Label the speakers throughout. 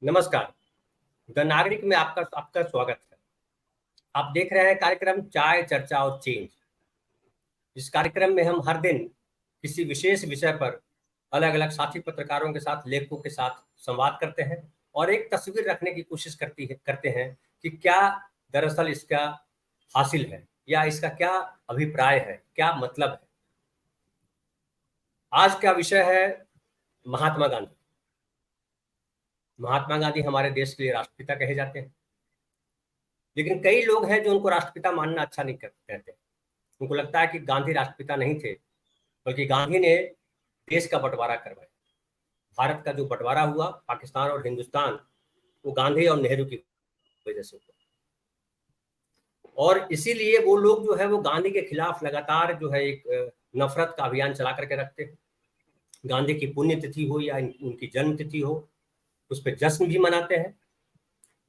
Speaker 1: नमस्कार। द नागरिक में आपका आपका स्वागत है। आप देख रहे हैं कार्यक्रम चाय चर्चा और चेंज। इस कार्यक्रम में हम हर दिन किसी विशेष विषय पर अलग अलग साथी पत्रकारों के साथ, लेखकों के साथ संवाद करते हैं और एक तस्वीर रखने की कोशिश करते हैं कि क्या दरअसल इसका हासिल है या इसका क्या अभिप्राय है, क्या मतलब है। आज का विषय है महात्मा गांधी। महात्मा गांधी हमारे देश के लिए राष्ट्रपिता कहे जाते हैं, लेकिन कई लोग हैं जो उनको राष्ट्रपिता मानना अच्छा नहीं कहते। उनको लगता है कि गांधी राष्ट्रपिता नहीं थे, बल्कि गांधी ने देश का बंटवारा करवाया। भारत का जो बंटवारा हुआ पाकिस्तान और हिंदुस्तान, वो गांधी और नेहरू की वजह से हुआ। और इसीलिए वो लोग जो है वो गांधी के खिलाफ लगातार जो है एक नफरत का अभियान चला करके रखते हैं। गांधी की पुण्यतिथि हो या उनकी जन्म तिथि हो, उस पर जश्न भी मनाते हैं।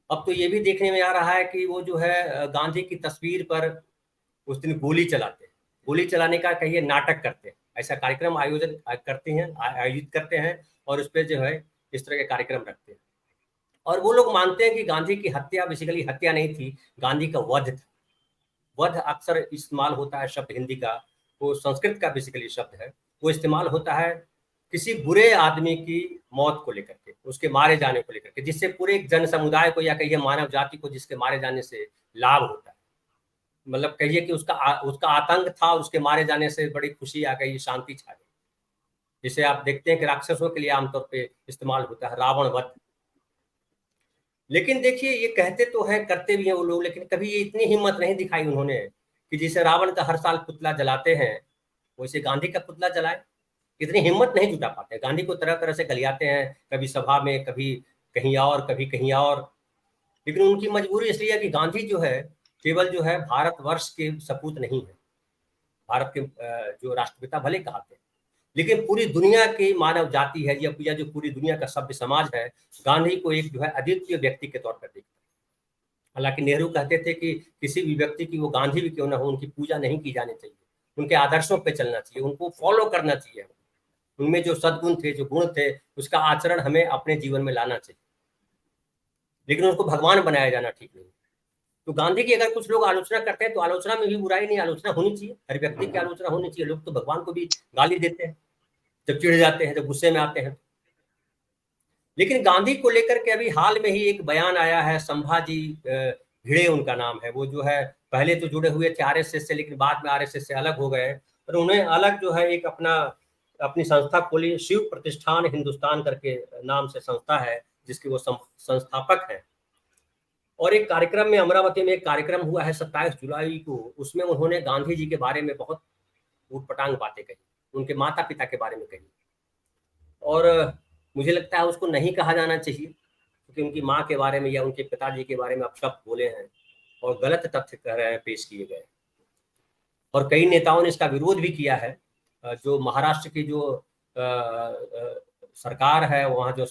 Speaker 1: अब तो ये भी देखने में आ रहा है कि वो जो है गांधी की तस्वीर पर उस दिन गोली चलाते हैं। गोली चलाने का कहिए नाटक करते हैं, ऐसा कार्यक्रम आयोजित करते हैं और उस पर जो है इस तरह के कार्यक्रम रखते हैं। और वो लोग मानते हैं कि गांधी की हत्या बेसिकली हत्या नहीं थी, गांधी का वध था। वध अक्सर इस्तेमाल होता है शब्द हिंदी का, वो संस्कृत का बेसिकली शब्द है। वो इस्तेमाल होता है किसी बुरे आदमी की मौत को लेकर के, उसके मारे जाने को लेकर के, जिससे पूरे जन समुदाय को या कहिए मानव जाति को जिसके मारे जाने से लाभ होता है। मतलब कहिए कि उसका आतंक था और उसके मारे जाने से बड़ी खुशी आ गई, शांति छा गई। जिसे आप देखते हैं कि राक्षसों के लिए आमतौर पे इस्तेमाल होता है, रावण वध। लेकिन देखिए, ये कहते तो है, करते भी हैं वो लोग, लेकिन कभी ये इतनी हिम्मत नहीं दिखाई उन्होंने कि जैसे रावण का हर साल पुतला जलाते हैं वैसे गांधी का पुतला जलाए। इतनी हिम्मत नहीं जुटा पाते। गांधी को तरह तरह से गलियाते हैं, कभी सभा में, कभी कहीं और, कभी कहीं और। लेकिन उनकी मजबूरी इसलिए है कि गांधी जो है केवल जो है भारतवर्ष के सपूत नहीं है। भारत के जो राष्ट्रपिता भले कहते हैं, लेकिन पूरी दुनिया की मानव जाति है या जो पूरी दुनिया का सभ्य समाज है, गांधी को एक जो है अद्वितीय व्यक्ति के तौर पर देखता है। हालांकि नेहरू कहते थे कि किसी भी व्यक्ति की, वो गांधी भी क्यों ना हो, उनकी पूजा नहीं की जानी चाहिए, उनके आदर्शों पर चलना चाहिए, उनको फॉलो करना चाहिए। उनमें जो सद्गुण थे, जो गुण थे, उसका आचरण हमें अपने जीवन में लाना चाहिए, लेकिन उसको भगवान बनाया जाना ठीक नहीं। तो गांधी की अगर कुछ लोग आलोचना करते हैं तो आलोचना में भी बुराई नहीं, आलोचना होनी चाहिए, हर व्यक्ति की आलोचना होनी चाहिए। लोग तो भगवान को भी गाली देते हैं जब चिढ़ जाते हैं, जब गुस्से में आते हैं। लेकिन गांधी को लेकर के अभी हाल में ही एक बयान आया है, संभाजी भिड़े उनका नाम है। वो जो है पहले तो जुड़े हुए थे आरएसएस से, लेकिन बाद में आरएसएस से अलग हो गए और उन्हें अलग जो है एक अपनी संस्था खोली, शिव प्रतिष्ठान हिंदुस्तान करके नाम से संस्था है, जिसके वो संस्थापक है। और एक कार्यक्रम में, अमरावती में एक कार्यक्रम हुआ है 27 जुलाई को, उसमें उन्होंने गांधी जी के बारे में बहुत ऊटपटांग बातें कही, उनके माता पिता के बारे में कही। और मुझे लगता है उसको नहीं कहा जाना चाहिए, क्योंकि उनकी माँ के बारे में या उनके पिताजी के बारे में अपशब्द बोले हैं और गलत तथ्य कह रहे हैं, पेश किए गए। और कई नेताओं ने इसका विरोध भी किया है। जो महाराष्ट्र की जो सरकार है, वहाँ जो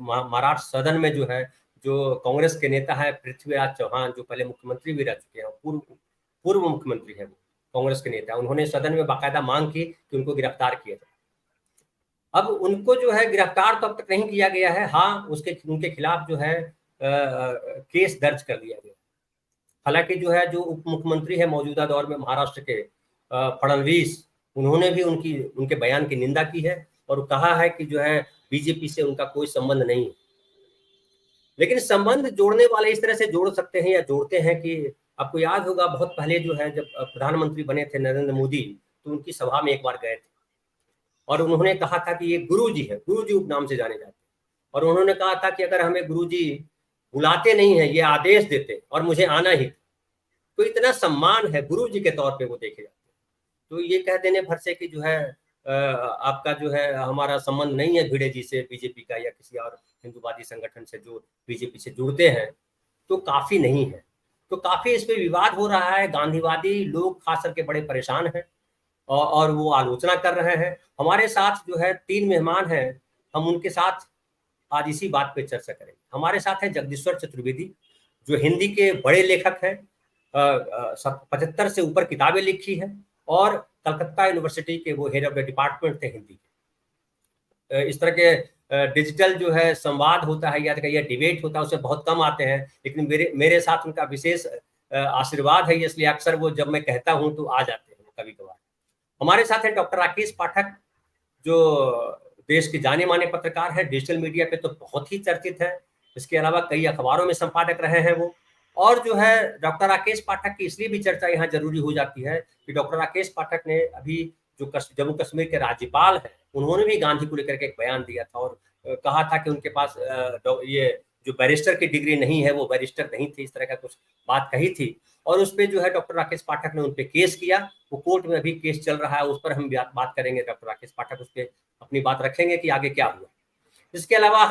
Speaker 1: महाराष्ट्र सदन में जो है, जो कांग्रेस के नेता है पृथ्वीराज चौहान, जो पहले मुख्यमंत्री भी रह चुके हैं, पूर्व मुख्यमंत्री है, वो कांग्रेस के नेता, उन्होंने सदन में बाकायदा मांग की कि उनको गिरफ्तार किया जाए। अब उनको जो है गिरफ्तार तो अब तक नहीं किया गया है। हाँ, उनके खिलाफ जो है केस दर्ज कर दिया गया। हालांकि जो है जो उप मुख्यमंत्री है मौजूदा दौर में महाराष्ट्र के, फडणवीस, उन्होंने भी उनके बयान की निंदा की है और कहा है कि जो है बीजेपी से उनका कोई संबंध नहीं है। लेकिन संबंध जोड़ने वाले इस तरह से जोड़ सकते हैं या जोड़ते हैं कि आपको याद होगा बहुत पहले जो है, जब प्रधानमंत्री बने थे नरेंद्र मोदी, तो उनकी सभा में एक बार गए थे और उन्होंने कहा था कि ये गुरु जी है, गुरु जी उपनाम से जाने जाते हैं। और उन्होंने कहा था कि अगर हमें गुरु जी बुलाते नहीं है, ये आदेश देते और मुझे आना ही, तो इतना सम्मान है, गुरु जी के तौर पे वो देखे जाते हैं। तो ये कह देने भर से कि जो है आपका जो है हमारा संबंध नहीं है भिड़े जी से, बीजेपी का या किसी और हिंदूवादी संगठन से जो बीजेपी से जुड़ते हैं, तो काफी नहीं है। तो काफी इस पे विवाद हो रहा है। गांधीवादी लोग खास करके बड़े परेशान हैं और वो आलोचना कर रहे हैं। हमारे साथ जो है 3 मेहमान हैं, हम उनके साथ आज इसी बात पे चर्चा करेंगे। हमारे साथ है जगदीश्वर चतुर्वेदी, जो हिंदी के बड़े लेखक हैं, 75 से ऊपर किताबें लिखी हैं और कलकत्ता यूनिवर्सिटी के वो हेड ऑफ द डिपार्टमेंट थे हिंदी के। इस तरह के डिजिटल जो है संवाद होता है या डिबेट होता है उससे बहुत कम आते हैं, लेकिन मेरे मेरे साथ उनका विशेष आशीर्वाद है, इसलिए अक्सर वो जब मैं कहता हूँ तो आ जाते हैं कभी कभार। हमारे साथ हैं डॉक्टर राकेश पाठक, जो देश के जाने माने पत्रकार हैं, डिजिटल मीडिया पे तो बहुत ही चर्चित है, इसके अलावा कई अखबारों में संपादक रहे हैं वो। और जो है डॉक्टर राकेश पाठक की इसलिए भी चर्चा यहाँ जरूरी हो जाती है कि डॉक्टर राकेश पाठक ने अभी जो जम्मू कश्मीर के राज्यपाल हैं, उन्होंने भी गांधी को लेकर के एक बयान दिया था और कहा था कि उनके पास ये जो बैरिस्टर की डिग्री नहीं है, वो बैरिस्टर नहीं थी, इस तरह का कुछ बात कही थी। और उस पर जो है डॉक्टर राकेश पाठक ने उन पर केस किया, वो कोर्ट में अभी केस चल रहा है, उस पर हम बात करेंगे। डॉक्टर राकेश पाठक उस पर अपनी बात रखेंगे कि आगे क्या हुआ। इसके अलावा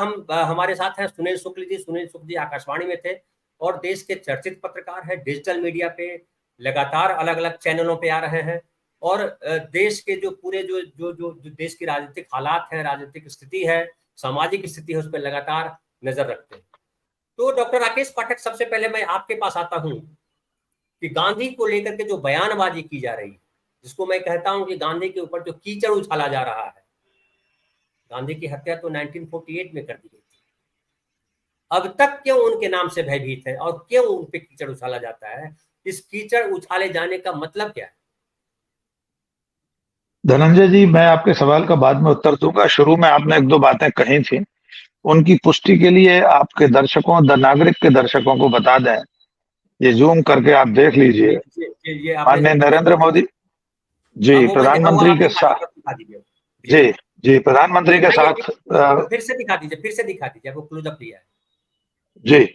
Speaker 1: हमारे साथ हैं सुनील शुक्ल जी। सुनील शुक्ल जी आकाशवाणी में थे और देश के चर्चित पत्रकार हैं, डिजिटल मीडिया पे लगातार अलग अलग चैनलों पे आ रहे हैं और देश के जो पूरे जो जो जो, जो देश की राजनीतिक हालात है, राजनीतिक स्थिति है, सामाजिक स्थिति है, उस पर लगातार नजर रखते हैं। तो डॉक्टर राकेश पाठक, सबसे पहले मैं आपके पास आता हूँ कि गांधी को लेकर के जो बयानबाजी की जा रही है, जिसको मैं कहता हूं कि गांधी के ऊपर जो कीचड़ उछाला जा रहा है, गांधी की हत्या तो 1948 में कर दी गई थी, अब तक क्यों उनके नाम से भयभीत है और क्यों उन पे कीचड़ उछाला जाता है? इस कीचड़ उछाले जाने का मतलब क्या है?
Speaker 2: धनंजय जी, मैं आपके सवाल का बाद में उत्तर दूंगा। शुरू में आपने एक दो बातें कही थी, उनकी पुष्टि के लिए आपके दर्शकों, द नागरिक के दर्शकों को बता दें, ये जूम करके आप देख लीजिए।
Speaker 1: ये आपने
Speaker 2: माननीय
Speaker 1: जो
Speaker 2: नरेंद्र मोदी जी
Speaker 1: वो मैं दिखाऊंगा,
Speaker 2: प्रधानमंत्री
Speaker 1: आप
Speaker 2: के साथ,
Speaker 1: दिखा दीजिए।
Speaker 2: जी जी प्रधानमंत्री के
Speaker 1: दिखाइए,
Speaker 2: साथ
Speaker 1: फिर से दिखा दीजिए, फिर से दिखा दीजिए, वो क्लोजअप लिया है।
Speaker 2: जी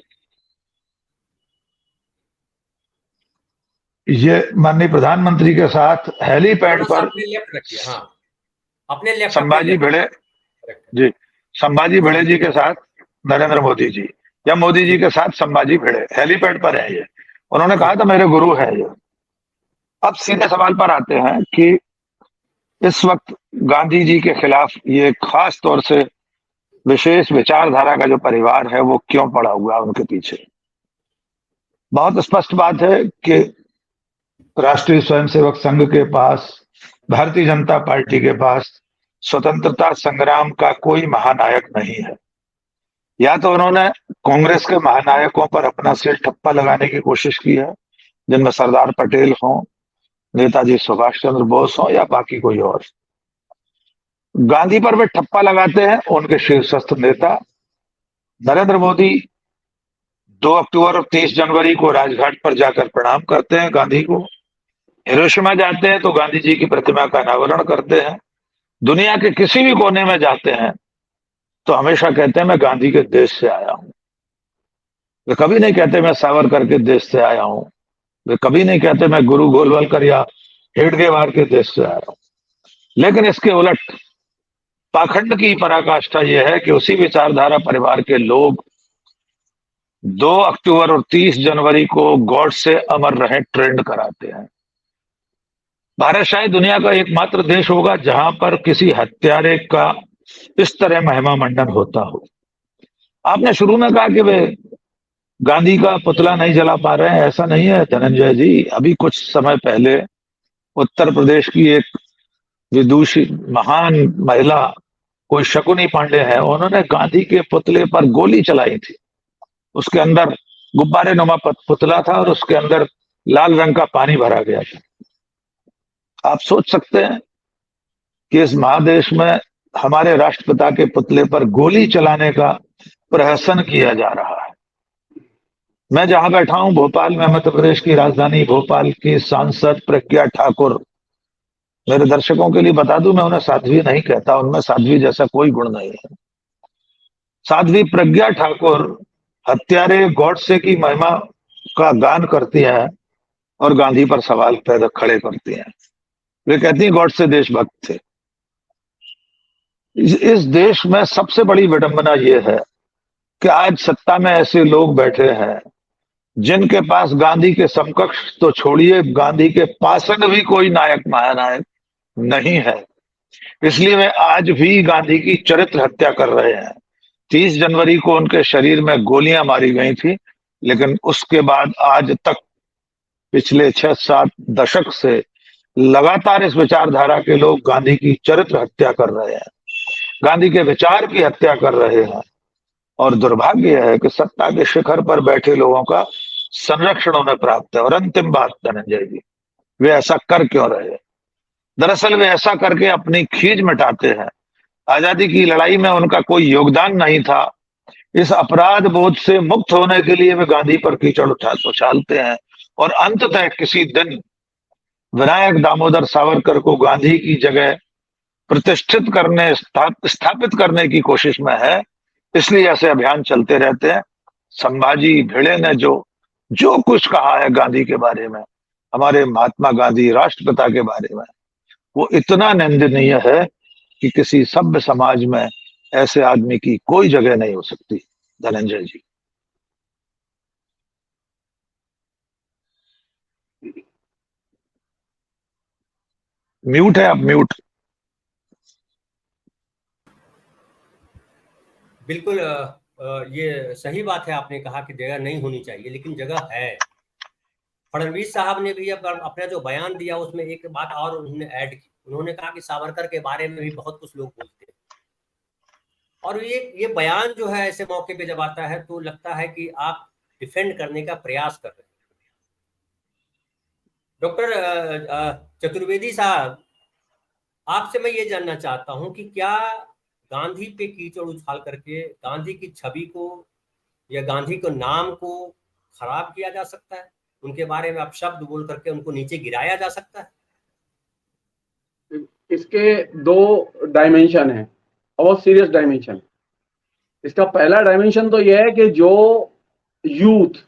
Speaker 2: ये माननीय प्रधानमंत्री के साथ हेलीपैड
Speaker 1: थोड़ा सा
Speaker 2: पर
Speaker 1: अपने लेफ्ट रखिए, हाँ अपने लेफ्ट, अपने
Speaker 2: संभाजी
Speaker 1: लेफ्ट।
Speaker 2: भिड़े
Speaker 1: करेक्ट।
Speaker 2: जी संभाजी भिड़े जी के साथ नरेंद्र मोदी जी, या मोदी जी
Speaker 1: जी
Speaker 2: के साथ संभाजी भिड़े हेलीपैड पर है ये। उन्होंने
Speaker 1: जी
Speaker 2: कहा था मेरे गुरु है ये। अब सीधे सवाल पर आते हैं कि इस वक्त गांधी जी के खिलाफ ये खास तौर से विशेष विचारधारा का जो परिवार है वो क्यों पड़ा हुआ है उनके पीछे। बहुत स्पष्ट बात है कि राष्ट्रीय स्वयंसेवक संघ के पास, भारतीय जनता पार्टी के पास स्वतंत्रता संग्राम का कोई महानायक नहीं है। या तो उन्होंने कांग्रेस के महानायकों पर अपना सिर ठप्पा लगाने की कोशिश की है, जिनमें सरदार पटेल हों, नेताजी सुभाष चंद्र बोस हों या बाकी कोई और। गांधी पर वे ठप्पा लगाते हैं उनके शीर्षस्थ नेता नरेंद्र मोदी 2 अक्टूबर और 30 जनवरी को राजघाट पर जाकर प्रणाम करते हैं गांधी को। हिरोशिमा जाते हैं तो गांधी जी की प्रतिमा का अनावरण करते हैं। दुनिया के किसी भी कोने में जाते हैं तो हमेशा कहते हैं मैं गांधी के देश से आया हूं। वे कभी नहीं कहते मैं सावरकर के देश से आया हूं। वे कभी नहीं कहते मैं गुरु गोलवलकर या हेडगेवार के देश से आया हूं। लेकिन इसके उलट पाखंड की पराकाष्ठा यह है कि उसी विचारधारा परिवार के लोग 2 अक्टूबर और 30 जनवरी को गॉड से अमर रहे ट्रेंड कराते हैं। भारत शायद दुनिया का एकमात्र देश होगा जहां पर किसी हत्यारे का इस तरह महिमा मंडन होता हो। आपने शुरू में कहा कि वे गांधी का पुतला नहीं जला पा रहे हैं, ऐसा नहीं है धनंजय जी। अभी कुछ समय पहले उत्तर प्रदेश की एक विदुषी महान महिला, कोई शकुनी पांडे है, उन्होंने गांधी के पुतले पर गोली चलाई थी। उसके अंदर गुब्बारे नुमा पुतला था और उसके अंदर लाल रंग का पानी भरा गया था। आप सोच सकते हैं कि इस महादेश में हमारे राष्ट्रपिता के पुतले पर गोली चलाने का प्रहसन किया जा रहा है। मैं जहां बैठा हूं भोपाल में, मध्य प्रदेश की राजधानी भोपाल की सांसद प्रज्ञा ठाकुर, मेरे दर्शकों के लिए बता दूं, मैं उन्हें साध्वी नहीं कहता, उनमें साध्वी जैसा कोई गुण नहीं है। साध्वी प्रज्ञा ठाकुर हत्यारे गॉडसे की महिमा का गान करती हैं और गांधी पर सवाल पैदा खड़े करती हैं। वे कहती हैं गॉडसे देशभक्त थे। इस देश में सबसे बड़ी विडंबना यह है कि आज सत्ता में ऐसे लोग बैठे हैं जिनके पास गांधी के समकक्ष तो छोड़िए, गांधी के पासन भी कोई नायक महानायक नहीं है। इसलिए वे आज भी गांधी की चरित्र हत्या कर रहे हैं। 30 जनवरी को उनके शरीर में गोलियां मारी गई थी, लेकिन उसके बाद आज तक पिछले 6-7 दशक से लगातार इस विचारधारा के लोग गांधी की चरित्र हत्या कर रहे हैं। गांधी के विचार की हत्या कर रहे हैं। और दुर्भाग्य है कि सत्ता के शिखर पर बैठे लोगों का संरक्षण उन्हें प्राप्त है। और अंतिम बात धनंजय जी, वे ऐसा कर क्यों रहे? दरअसल वे ऐसा करके अपनी खींच मिटाते हैं। आजादी की लड़ाई में उनका कोई योगदान नहीं था। इस अपराध बोध से मुक्त होने के लिए वे गांधी पर कीचड़ उछालते हैं और अंततः किसी दिन विनायक दामोदर सावरकर को गांधी की जगह प्रतिष्ठित करने स्थापित करने की कोशिश में है। इसलिए ऐसे अभियान चलते रहते हैं। संभाजी भिड़े ने जो जो कुछ कहा है गांधी के बारे में, हमारे महात्मा गांधी राष्ट्रपिता के बारे में, वो इतना निंदनीय है कि किसी सभ्य समाज में ऐसे आदमी की कोई जगह नहीं हो सकती। धनंजय जी। म्यूट है, आप म्यूट।
Speaker 1: बिल्कुल ये सही बात है, आपने कहा कि जगह नहीं होनी चाहिए, लेकिन जगह है। फडणवीस साहब ने भी अपना जो बयान दिया उसमें एक बात और उन्होंने ऐड की। उन्होंने कहा कि सावरकर के बारे में भी बहुत कुछ लोग बोलते हैं, और ये बयान जो है ऐसे मौके पे जब आता है तो लगता है कि आप डिफेंड करने का प्रयास कर रहे हैं। डॉक्टर चतुर्वेदी साहब, आपसे मैं ये जानना चाहता हूं कि क्या गांधी पे कीचड़ उछाल करके गांधी की छवि को या गांधी के नाम को खराब किया जा सकता है? उनके बारे में आप शब्द बोल करके उनको नीचे गिराया जा सकता है?
Speaker 3: इसके दो डायमेंशन है, बहुत सीरियस डायमेंशन। इसका पहला डायमेंशन तो यह है कि जो यूथ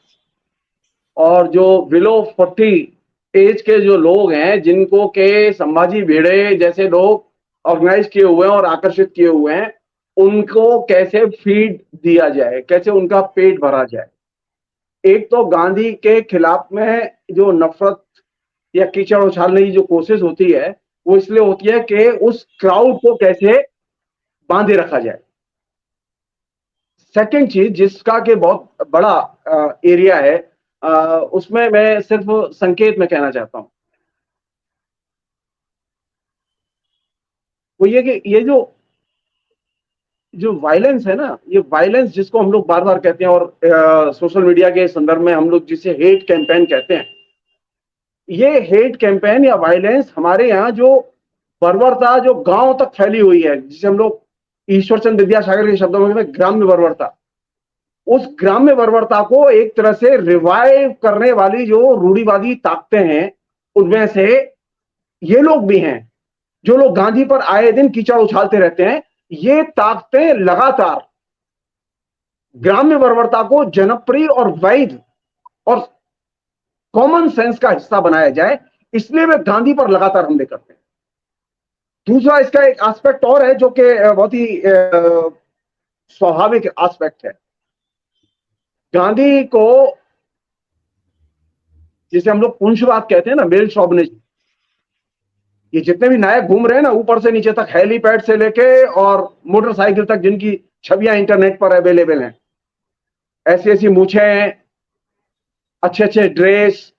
Speaker 3: और जो बिलो 40 एज के जो लोग हैं, जिनको के संभाजी भिड़े जैसे लोग ऑर्गेनाइज किए हुए हैं और आकर्षित किए हुए हैं, उनको कैसे फीड दिया जाए, कैसे उनका पेट भरा जाए। एक तो गांधी के खिलाफ में जो नफरत या कीचड़ उछालने की जो कोशिश होती है, वो इसलिए होती है कि उस क्राउड को कैसे बांधे रखा जाए। सेकंड चीज जिसका के बहुत बड़ा एरिया है, उसमें मैं सिर्फ संकेत में कहना चाहता हूं, वो ये कि ये जो वायलेंस है ना, ये वायलेंस जिसको हम लोग बार बार कहते हैं और सोशल मीडिया के संदर्भ में हम लोग जिसे हेट कैंपेन कहते हैं, ये हेट कैंपेन या वायलेंस हमारे यहाँ जो बर्बरता जो गांव तक फैली हुई है, जिसे हम लोग ईश्वरचंद विद्यासागर के शब्दों में ग्राम्य बर्बरता, उस ग्राम्य बर्बरता को एक तरह से रिवाइव करने वाली जो रूढ़िवादी ताकतें हैं, उनमें से ये लोग भी हैं जो लोग गांधी पर आए दिन कीचड़ उछालते रहते हैं। ये ताकतें लगातार ग्राम्य बर्बरता को जनप्रिय और वैध और कॉमन सेंस का हिस्सा बनाया जाए, इसलिए वे गांधी पर लगातार हमले करते हैं। दूसरा इसका एक एस्पेक्ट और है जो कि बहुत ही स्वाभाविक एस्पेक्ट है। गांधी को जिसे हम लोग पुंछवाद कहते हैं ना, मेल शॉविनिज्म, ये जितने भी नायक घूम रहे हैं ना ऊपर से नीचे तक, हेलीपैड से लेके और मोटरसाइकिल तक, जिनकी छवियां इंटरनेट पर अवेलेबल हैं, ऐसी ऐसी मूछें, अच्छे अच्छे ड्रेस,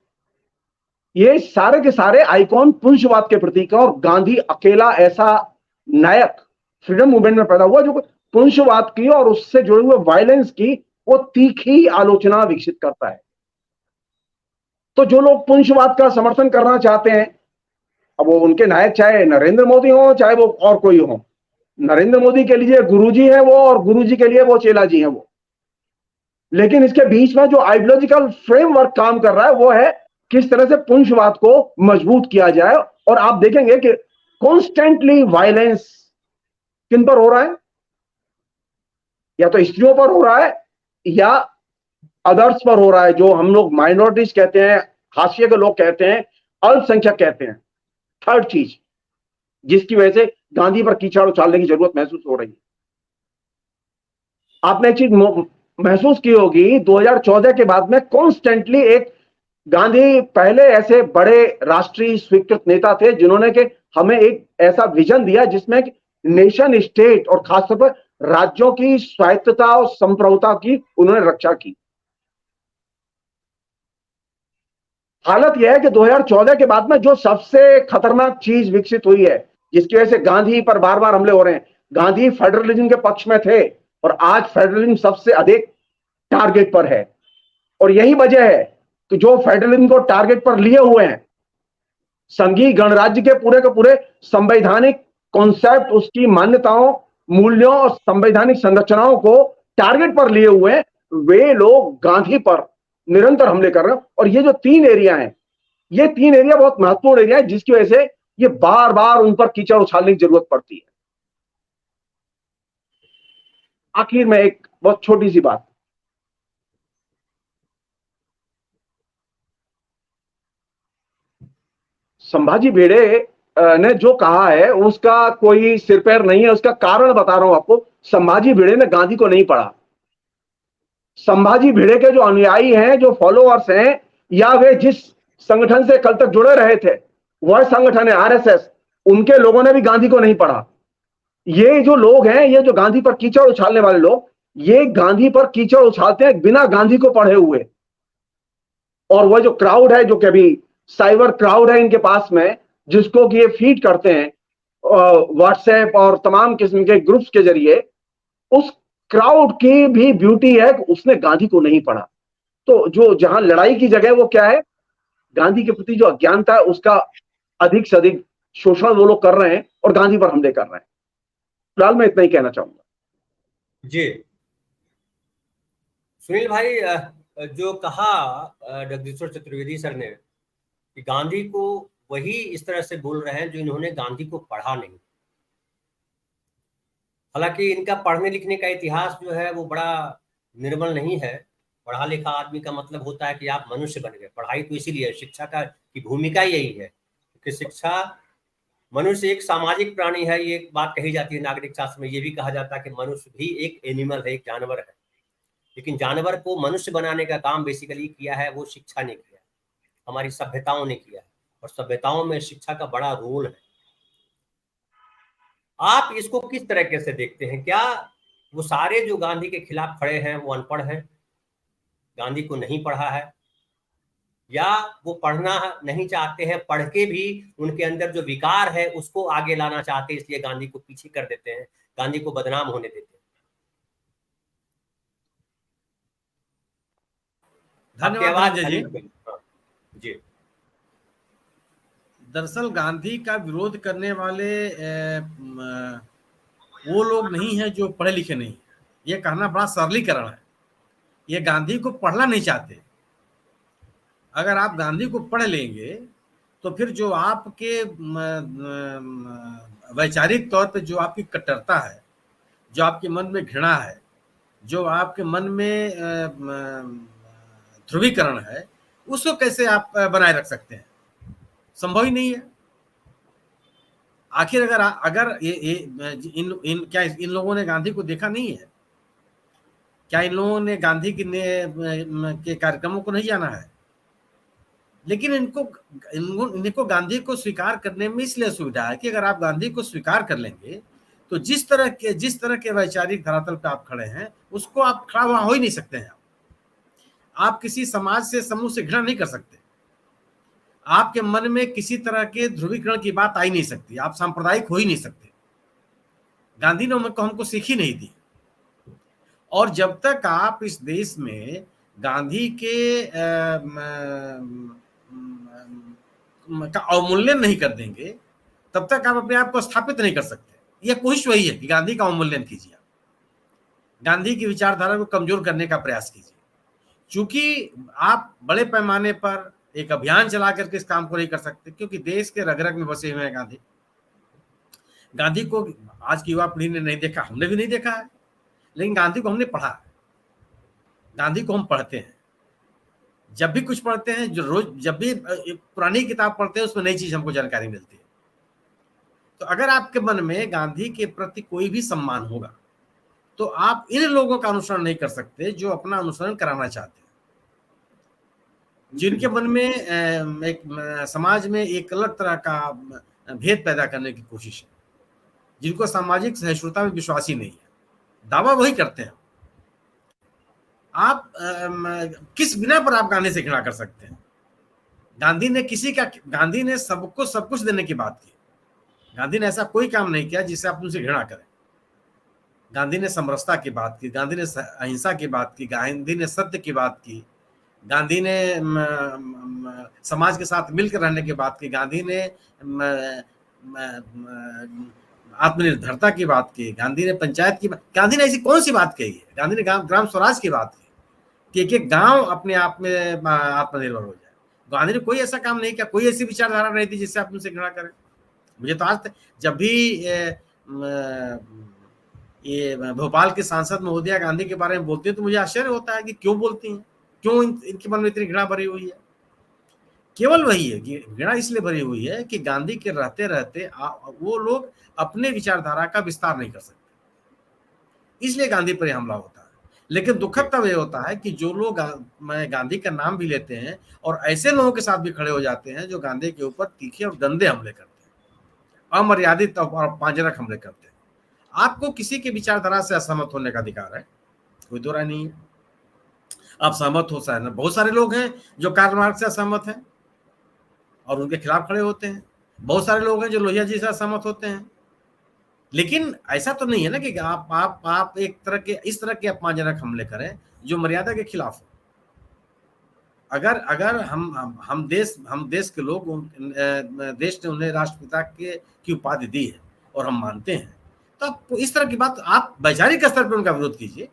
Speaker 3: ये सारे के सारे आइकॉन पुंछवाद के प्रतीक हैं। और गांधी अकेला ऐसा नायक फ्रीडम मूवमेंट में पैदा हुआ जो पुंछवाद की और उससे जुड़े हुए वायलेंस की वो तीखी आलोचना विकसित करता है। तो जो लोग पुंछवाद का समर्थन करना चाहते हैं, अब वो उनके नायक चाहे नरेंद्र मोदी हो चाहे वो और कोई हो, नरेंद्र मोदी के लिए गुरुजी है वो और गुरुजी के लिए वो चेला जी है वो, लेकिन इसके बीच में जो आइडियोलॉजिकल फ्रेमवर्क काम कर रहा है वो है किस तरह से पुंछवाद को मजबूत किया जाए। और आप देखेंगे कि कॉन्स्टेंटली वायलेंस किन पर हो रहा है, या तो स्त्रियों पर हो रहा है या अदर्स पर हो रहा है, जो हम लोग माइनॉरिटीज कहते हैं, हाशिए के लोग कहते हैं, अल्पसंख्यक कहते हैं। थर्ड चीज जिसकी वजह से गांधी पर कीचड़ उछालने की जरूरत महसूस हो रही है, आपने एक चीज महसूस की होगी 2014 के बाद में कॉन्स्टेंटली एक गांधी पहले ऐसे बड़े राष्ट्रीय स्वीकृत नेता थे जिन्होंने के हमें एक ऐसा विजन दिया जिसमें नेशन स्टेट और खासतौर पर राज्यों की स्वायत्तता और संप्रभुता की उन्होंने रक्षा की। हालत यह है कि 2014 के बाद में जो सबसे खतरनाक चीज विकसित हुई है, जिसकी वजह से गांधी पर बार बार हमले हो रहे हैं, गांधी फेडरलिज्म के पक्ष में थे और आज फेडरलिज्म सबसे अधिक टारगेट पर है। और यही वजह है कि जो फेडरलिज्म को टारगेट पर लिए हुए हैं, संघीय गणराज्य के पूरे संवैधानिक कॉन्सेप्ट, उसकी मान्यताओं, मूल्यों और संवैधानिक संरचनाओं को टारगेट पर लिए हुए हैं, वे लोग गांधी पर निरंतर हमले कर रहे हैं। और ये जो 3 एरिया हैं, ये 3 एरिया बहुत महत्वपूर्ण एरिया है, जिसकी वजह से ये बार बार उन पर कीचड़ उछालने की जरूरत पड़ती है। आखिर में एक बहुत छोटी सी बात, संभाजी भिड़े ने जो कहा है उसका कोई सिर पैर नहीं है। उसका कारण बता रहा हूं आपको। संभाजी भिड़े ने गांधी को नहीं पढ़ा। संभाजी भिड़े के जो अनुयायी हैं, जो फॉलोअर्स हैं, या वे जिस संगठन से कल तक जुड़े रहे थे, वह संगठन है आरएसएस, उनके लोगों ने भी गांधी को नहीं पढ़ा। ये जो लोग हैं, ये जो गांधी पर कीचड़ उछालने वाले लोग, ये गांधी पर कीचड़ उछालते हैं बिना गांधी को पढ़े हुए। और वह जो क्राउड है, जो कभी साइबर क्राउड है इनके पास में, जिसको कि ये फीड करते हैं व्हाट्सएप और तमाम किस्म के ग्रुप्स के जरिए, उस क्राउड की भी ब्यूटी है कि उसने गांधी को नहीं पढ़ा। तो जो जहां लड़ाई की जगह वो क्या है, गांधी के प्रति जो अज्ञानता है, उसका अधिक से अधिक शोषण वो लोग कर रहे हैं और गांधी पर हमले कर रहे हैं। फिलहाल मैं इतना ही कहना चाहूंगा।
Speaker 1: जी सुनील भाई, जो कहा जगदीश्वर चतुर्वेदी सर ने कि गांधी को वही इस तरह से बोल रहे हैं जो इन्होंने गांधी को पढ़ा नहीं। हालांकि इनका पढ़ने लिखने का इतिहास जो है वो बड़ा निर्मल नहीं है। पढ़ा लिखा आदमी का मतलब होता है कि आप मनुष्य बन गए। पढ़ाई तो इसीलिए शिक्षा का की भूमिका यही है कि शिक्षा, मनुष्य एक सामाजिक प्राणी है। ये एक बात कही जाती है नागरिक शास्त्र में, ये भी कहा जाता है कि मनुष्य भी एक एनिमल है, एक जानवर है। लेकिन जानवर को मनुष्य बनाने का काम बेसिकली किया है वो शिक्षा ने किया, हमारी सभ्यताओं ने किया है। और सभ्यताओं में शिक्षा का बड़ा रोल है। आप इसको किस तरीके से देखते हैं? क्या वो सारे जो गांधी के खिलाफ खड़े हैं वो अनपढ़ हैं, गांधी को नहीं पढ़ा है, या वो पढ़ना नहीं चाहते हैं, पढ़ के भी उनके अंदर जो विकार है उसको आगे लाना चाहते हैं, इसलिए गांधी को पीछे कर देते हैं, गांधी को बदनाम होने देते हैं?
Speaker 4: धन्यवाद जी।
Speaker 1: जी,
Speaker 4: दरअसल गांधी का विरोध करने वाले वो लोग नहीं हैं जो पढ़े लिखे नहीं। ये कहना बड़ा सरलीकरण है। ये गांधी को पढ़ना नहीं चाहते। अगर आप गांधी को पढ़ लेंगे तो फिर जो आपके वैचारिक तौर पे जो आपकी कट्टरता है, जो आपके मन में घृणा है, जो आपके मन में ध्रुवीकरण है, उसको कैसे आप बनाए रख सकते हैं? संभव ही नहीं है। आखिर अगर क्या इन लोगों ने गांधी को देखा नहीं है? क्या इन लोगों ने गांधी के कार्यक्रमों को नहीं जाना है? लेकिन इनको गांधी को स्वीकार करने में इसलिए सुविधा है कि अगर आप गांधी को स्वीकार कर लेंगे तो जिस तरह के वैचारिक धरातल पे आप खड़े हैं, उसको आप खड़ा वहां हो ही नहीं सकते हैं। आप किसी समाज से, समूह से घृणा नहीं कर सकते। आपके मन में किसी तरह के ध्रुवीकरण की बात आ ही नहीं सकती। आप सांप्रदायिक हो ही नहीं सकते। गांधी ने हमको सीख ही नहीं दी। और जब तक आप इस देश में गांधी के का अवमूल्यन नहीं कर देंगे, तब तक आप अपने आप को स्थापित नहीं कर सकते। यह कोशिश वही है कि गांधी का अवमूल्यन कीजिए, गांधी की विचारधारा को कमजोर करने का प्रयास कीजिए। चूंकि आप बड़े पैमाने पर एक अभियान चला करके इस काम को नहीं कर सकते, क्योंकि देश के रग रग में बसे हुए हैं गांधी। गांधी को आज की युवा पीढ़ी ने नहीं देखा, हमने भी नहीं देखा है, लेकिन गांधी को हमने पढ़ा। गांधी को हम पढ़ते हैं। जब भी कुछ पढ़ते हैं, जब भी पुरानी किताब पढ़ते हैं, उसमें नई चीज हमको जानकारी मिलती है। तो अगर आपके मन में गांधी के प्रति कोई भी सम्मान होगा तो आप इन लोगों का अनुसरण नहीं कर सकते जो अपना अनुसरण कराना चाहते हैं, जिनके मन में एक समाज में एक अलग तरह का भेद पैदा करने की कोशिश है, जिनको सामाजिक सहिष्णुता में विश्वास ही नहीं है। दावा वही करते हैं। आप किस बिना पर आप गांधी से घृणा कर सकते हैं? गांधी ने सबको सब कुछ देने की बात की। गांधी ने ऐसा कोई काम नहीं किया जिससे आप उनसे घृणा करें। गांधी ने समरसता की बात की, गांधी ने अहिंसा की बात की, गांधी ने सत्य की बात की, गांधी ने समाज के साथ मिलकर रहने की बात की, गांधी ने आत्मनिर्भरता की बात की, गांधी ने पंचायत की बात, गांधी ने ऐसी कौन सी बात कही है? गांधी ने ग्राम स्वराज की बात की कि एक एक गांव अपने आप में आत्मनिर्भर हो जाए। गांधी ने कोई ऐसा काम नहीं किया, कोई ऐसी विचारधारा नहीं थी जिससे आप उनसे घृणा करें। मुझे तो आज तक जब भी ये भोपाल के सांसद महोदया गांधी के बारे में बोलती है तो मुझे आश्चर्य होता है कि क्यों बोलती हैं, क्यों इनके मन में इतनी घृणा भरी हुई है। केवल वही है कि घृणा इसलिए भरी हुई है कि गांधी के रहते रहते वो लोग अपने विचारधारा का विस्तार नहीं कर सकते, इसलिए गांधी पर हमला होता है। लेकिन दुखद तब ये होता है कि जो लोग गांधी का नाम भी लेते हैं और ऐसे लोगों के साथ भी खड़े हो जाते हैं जो गांधी के ऊपर तीखे और गंदे हमले करते हैं, अमर्यादित और पांजरक हमले करते हैं। आपको किसी की विचारधारा से असहमत होने का अधिकार है, कोई दो राय नहीं है। आप सहमत हो सकते हैं, बहुत सारे लोग हैं जो कार्ल मार्क्स से असहमत हैं और उनके खिलाफ खड़े होते हैं, बहुत सारे लोग हैं जो लोहिया जी से असहमत होते हैं। लेकिन ऐसा तो नहीं है ना कि आप एक तरह के इस तरह के अपमानजनक हमले करें जो मर्यादा के खिलाफ हो। अगर हम देश के लोग देश ने उन्हें राष्ट्रपिता की उपाधि दी है और हम मानते हैं, तो आप इस तरह की बात आप वैचारिक स्तर पर उनका विरोध कीजिए।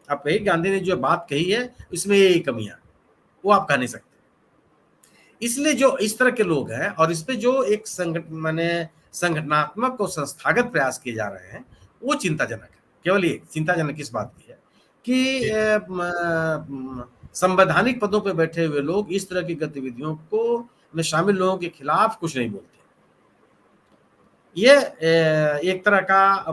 Speaker 4: आप कहिए गांधी ने जो बात कही है इसमें ये कमियां, वो आप कह नहीं सकते। इसलिए जो इस तरह के लोग हैं और इस पे जो एक संगठनात्मक और संस्थागत प्रयास किए जा रहे हैं वो चिंताजनक है। केवल ये चिंताजनक इस बात की है कि संवैधानिक पदों पर बैठे हुए लोग इस तरह की गतिविधियों को में शामिल लोगों के खिलाफ कुछ नहीं बोलते। ये एक तरह का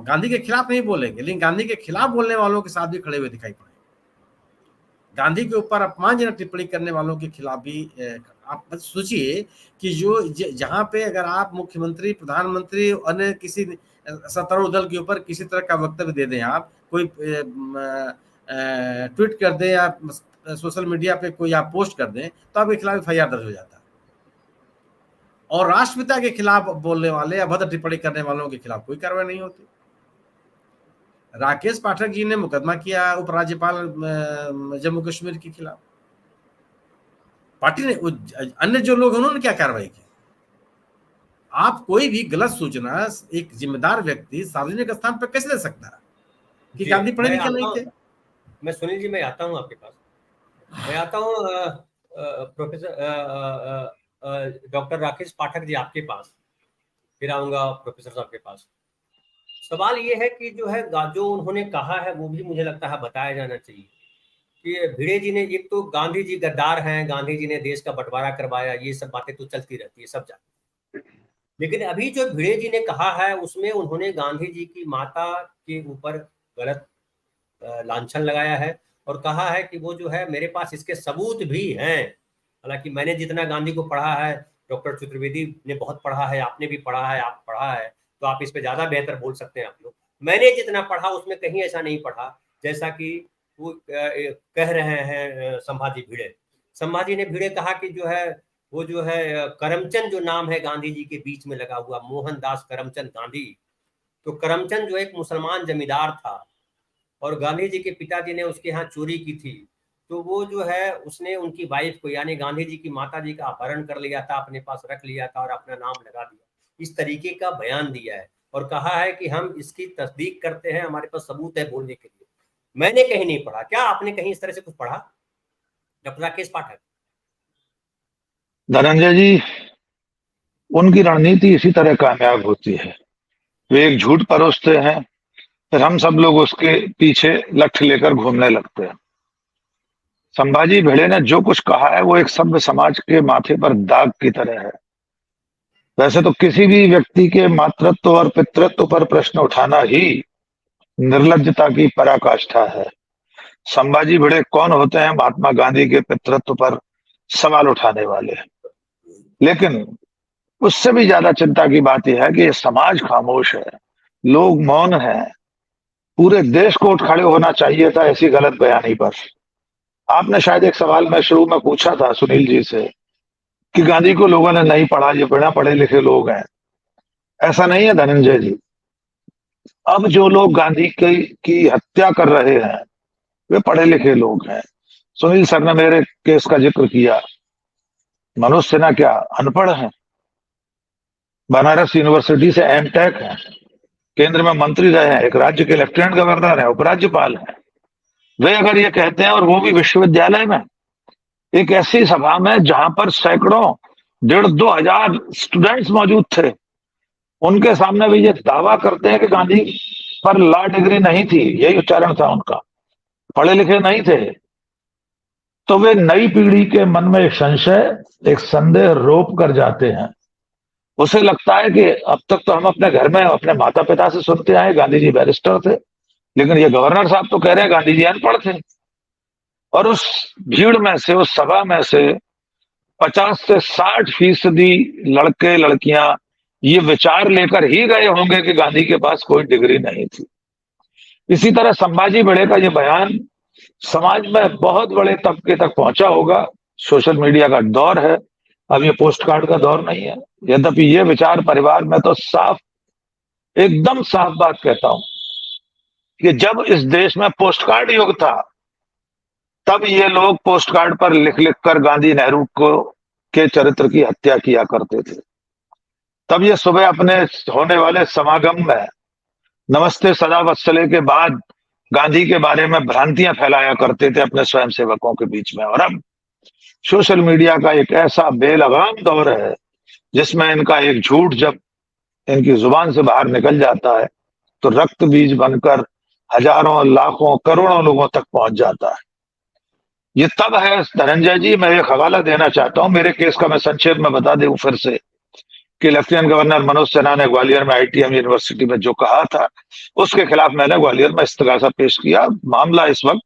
Speaker 4: गांधी के खिलाफ नहीं बोलेंगे, लेकिन गांधी के खिलाफ बोलने वालों के साथ भी खड़े हुए दिखाई पड़े। गांधी के ऊपर अपमानजनक टिप्पणी करने वालों के खिलाफ भी आप सोचिए कि जो जहां पे अगर आप मुख्यमंत्री, प्रधानमंत्री, अन्य किसी सत्तारूढ़ दल के ऊपर किसी तरह का वक्तव्य दे दें, आप कोई ट्वीट कर दें या सोशल मीडिया पे कोई आप पोस्ट कर दें, तो आपके खिलाफ FIR दर्ज हो जाता है। और राष्ट्रपिता के खिलाफ बोलने वाले या अभद्र टिप्पणी करने वालों के खिलाफ कोई कार्रवाई नहीं होती। राकेश पाठक जी ने मुकदमा किया उपराज्यपाल जम्मू कश्मीर के खिलाफ, पार्टी ने, अन्य जो लोग उन्होंने क्या कार्रवाई की? आप कोई भी गलत सूचना एक जिम्मेदार व्यक्ति सार्वजनिक स्थान पर कैसे दे सकता है कि गांधी पढ़े लिखे नहीं थे?
Speaker 1: मैं सुनील जी, मैं आता हूँ आपके पास, मैं आता हूँ प्रोफेसर डॉक्टर राकेश पाठक जी आपके पास, फिर आऊंगा प्रोफेसर साहब के पास। सवाल ये है कि जो है जो उन्होंने कहा है वो भी मुझे लगता है बताया जाना चाहिए कि भिड़े जी ने, एक तो गांधी जी गद्दार हैं, गांधी जी ने देश का बंटवारा करवाया, ये सब बातें तो चलती रहती है, सब जानते। लेकिन अभी जो भिड़े जी ने कहा है उसमें उन्होंने गांधी जी की माता के ऊपर गलत लांछन लगाया है और कहा है कि वो जो है, मेरे पास इसके सबूत भी हैं। हालांकि मैंने जितना गांधी को पढ़ा है, डॉक्टर चतुर्वेदी ने बहुत पढ़ा है, आपने भी पढ़ा है, आप पढ़ा है तो आप इस पे ज्यादा बेहतर बोल सकते हैं आप लोग। मैंने जितना पढ़ा उसमें कहीं ऐसा नहीं पढ़ा जैसा कि वो कह रहे हैं संभाजी भिड़े। संभाजी ने भिड़े कहा कि जो है वो जो है करमचंद जो नाम है गांधी जी के बीच में लगा हुआ, मोहनदास करमचंद गांधी, तो करमचंद जो एक मुसलमान जमींदार था और गांधी जी के पिताजी ने उसके यहाँ चोरी की थी, तो वो जो है उसने उनकी वाइफ को यानी गांधी जी की माता जी का अपहरण कर लिया था, अपने पास रख लिया था और अपना नाम लगा दिया। इस तरीके का बयान दिया है और कहा है कि हम इसकी तस्दीक करते हैं, हमारे पास सबूत है बोलने के लिए। मैंने कहीं नहीं पढ़ा, क्या आपने कहीं इस तरह से कुछ पढ़ा डॉक्टर राकेश पाठक?
Speaker 2: धनंजय जी, उनकी रणनीति इसी तरह कामयाब होती है। वे एक झूठ परोसते हैं, फिर हम सब लोग उसके पीछे लठ लेकर घूमने लगते हैं। संभाजी भिड़े ने जो कुछ कहा है वो एक सभ्य समाज के माथे पर दाग की तरह है। वैसे तो किसी भी व्यक्ति के मातृत्व और पितृत्व पर प्रश्न उठाना ही निर्लज्जता की पराकाष्ठा है। संभाजी भिड़े कौन होते हैं महात्मा गांधी के पितृत्व पर सवाल उठाने वाले? लेकिन उससे भी ज्यादा चिंता की बात यह है कि समाज खामोश है, लोग मौन हैं। पूरे देश को उठ खड़े होना चाहिए था ऐसी गलत बयानी पर। आपने शायद एक सवाल में शुरू में पूछा था सुनील जी से कि गांधी को लोगों ने नहीं पढ़ा, ये बिना पढ़े लिखे लोग हैं। ऐसा नहीं है धनंजय जी। अब जो लोग गांधी की हत्या कर रहे हैं वे पढ़े लिखे लोग हैं। सुनील सर ने मेरे केस का जिक्र किया। मनोज सिन्हा क्या अनपढ़ हैं? बनारस यूनिवर्सिटी से एमटेक है, केंद्र में मंत्री रहे हैं, एक राज्य के लेफ्टिनेंट गवर्नर है, उपराज्यपाल है। वे अगर ये कहते हैं, और वो भी विश्वविद्यालय में, एक ऐसी सभा में जहां पर सैकड़ों 1,500-2,000 स्टूडेंट्स मौजूद थे, उनके सामने भी ये दावा करते हैं कि गांधी पर लॉ डिग्री नहीं थी, यही उच्चारण था उनका, पढ़े लिखे नहीं थे, तो वे नई पीढ़ी के मन में एक संशय, एक संदेह रोप कर जाते हैं। उसे लगता है कि अब तक तो हम अपने घर में अपने माता पिता से सुनते आए गांधी जी बैरिस्टर थे, लेकिन ये गवर्नर साहब तो कह रहे हैं गांधी जी अनपढ़ थे। और उस भीड़ में से, उस सभा में से 50 से 60% लड़के लड़कियां ये विचार लेकर ही गए होंगे कि गांधी के पास कोई डिग्री नहीं थी। इसी तरह संभाजी भिड़े का ये बयान समाज में बहुत बड़े तबके तक पहुंचा होगा। सोशल मीडिया का दौर है, अब ये पोस्ट कार्ड का दौर नहीं है। यद्यपि ये विचार परिवार में तो साफ, एकदम साफ बात कहता हूं कि जब इस देश में पोस्ट कार्ड युग था, तब ये लोग पोस्ट कार्ड पर लिख लिख कर गांधी नेहरू को के चरित्र की हत्या किया करते थे। तब ये सुबह अपने होने वाले समागम में नमस्ते सदा वत्सले के बाद गांधी के बारे में भ्रांतियां फैलाया करते थे अपने स्वयंसेवकों के बीच में। और अब सोशल मीडिया का एक ऐसा बेलगाम दौर है जिसमें इनका एक झूठ जब इनकी जुबान से बाहर निकल जाता है तो रक्त बीज बनकर हजारों, लाखों, करोड़ों लोगों तक पहुंच जाता है। ये तब है धनंजय जी, मैं एक हवाला देना चाहता हूं मेरे केस का, मैं संक्षेप में बता दूं फिर से, कि लेफ्टिनेंट गवर्नर मनोज सिन्हा ने ग्वालियर में ITM यूनिवर्सिटी में जो कहा था, उसके खिलाफ मैंने ग्वालियर में इस्तगासा पेश किया। मामला इस वक्त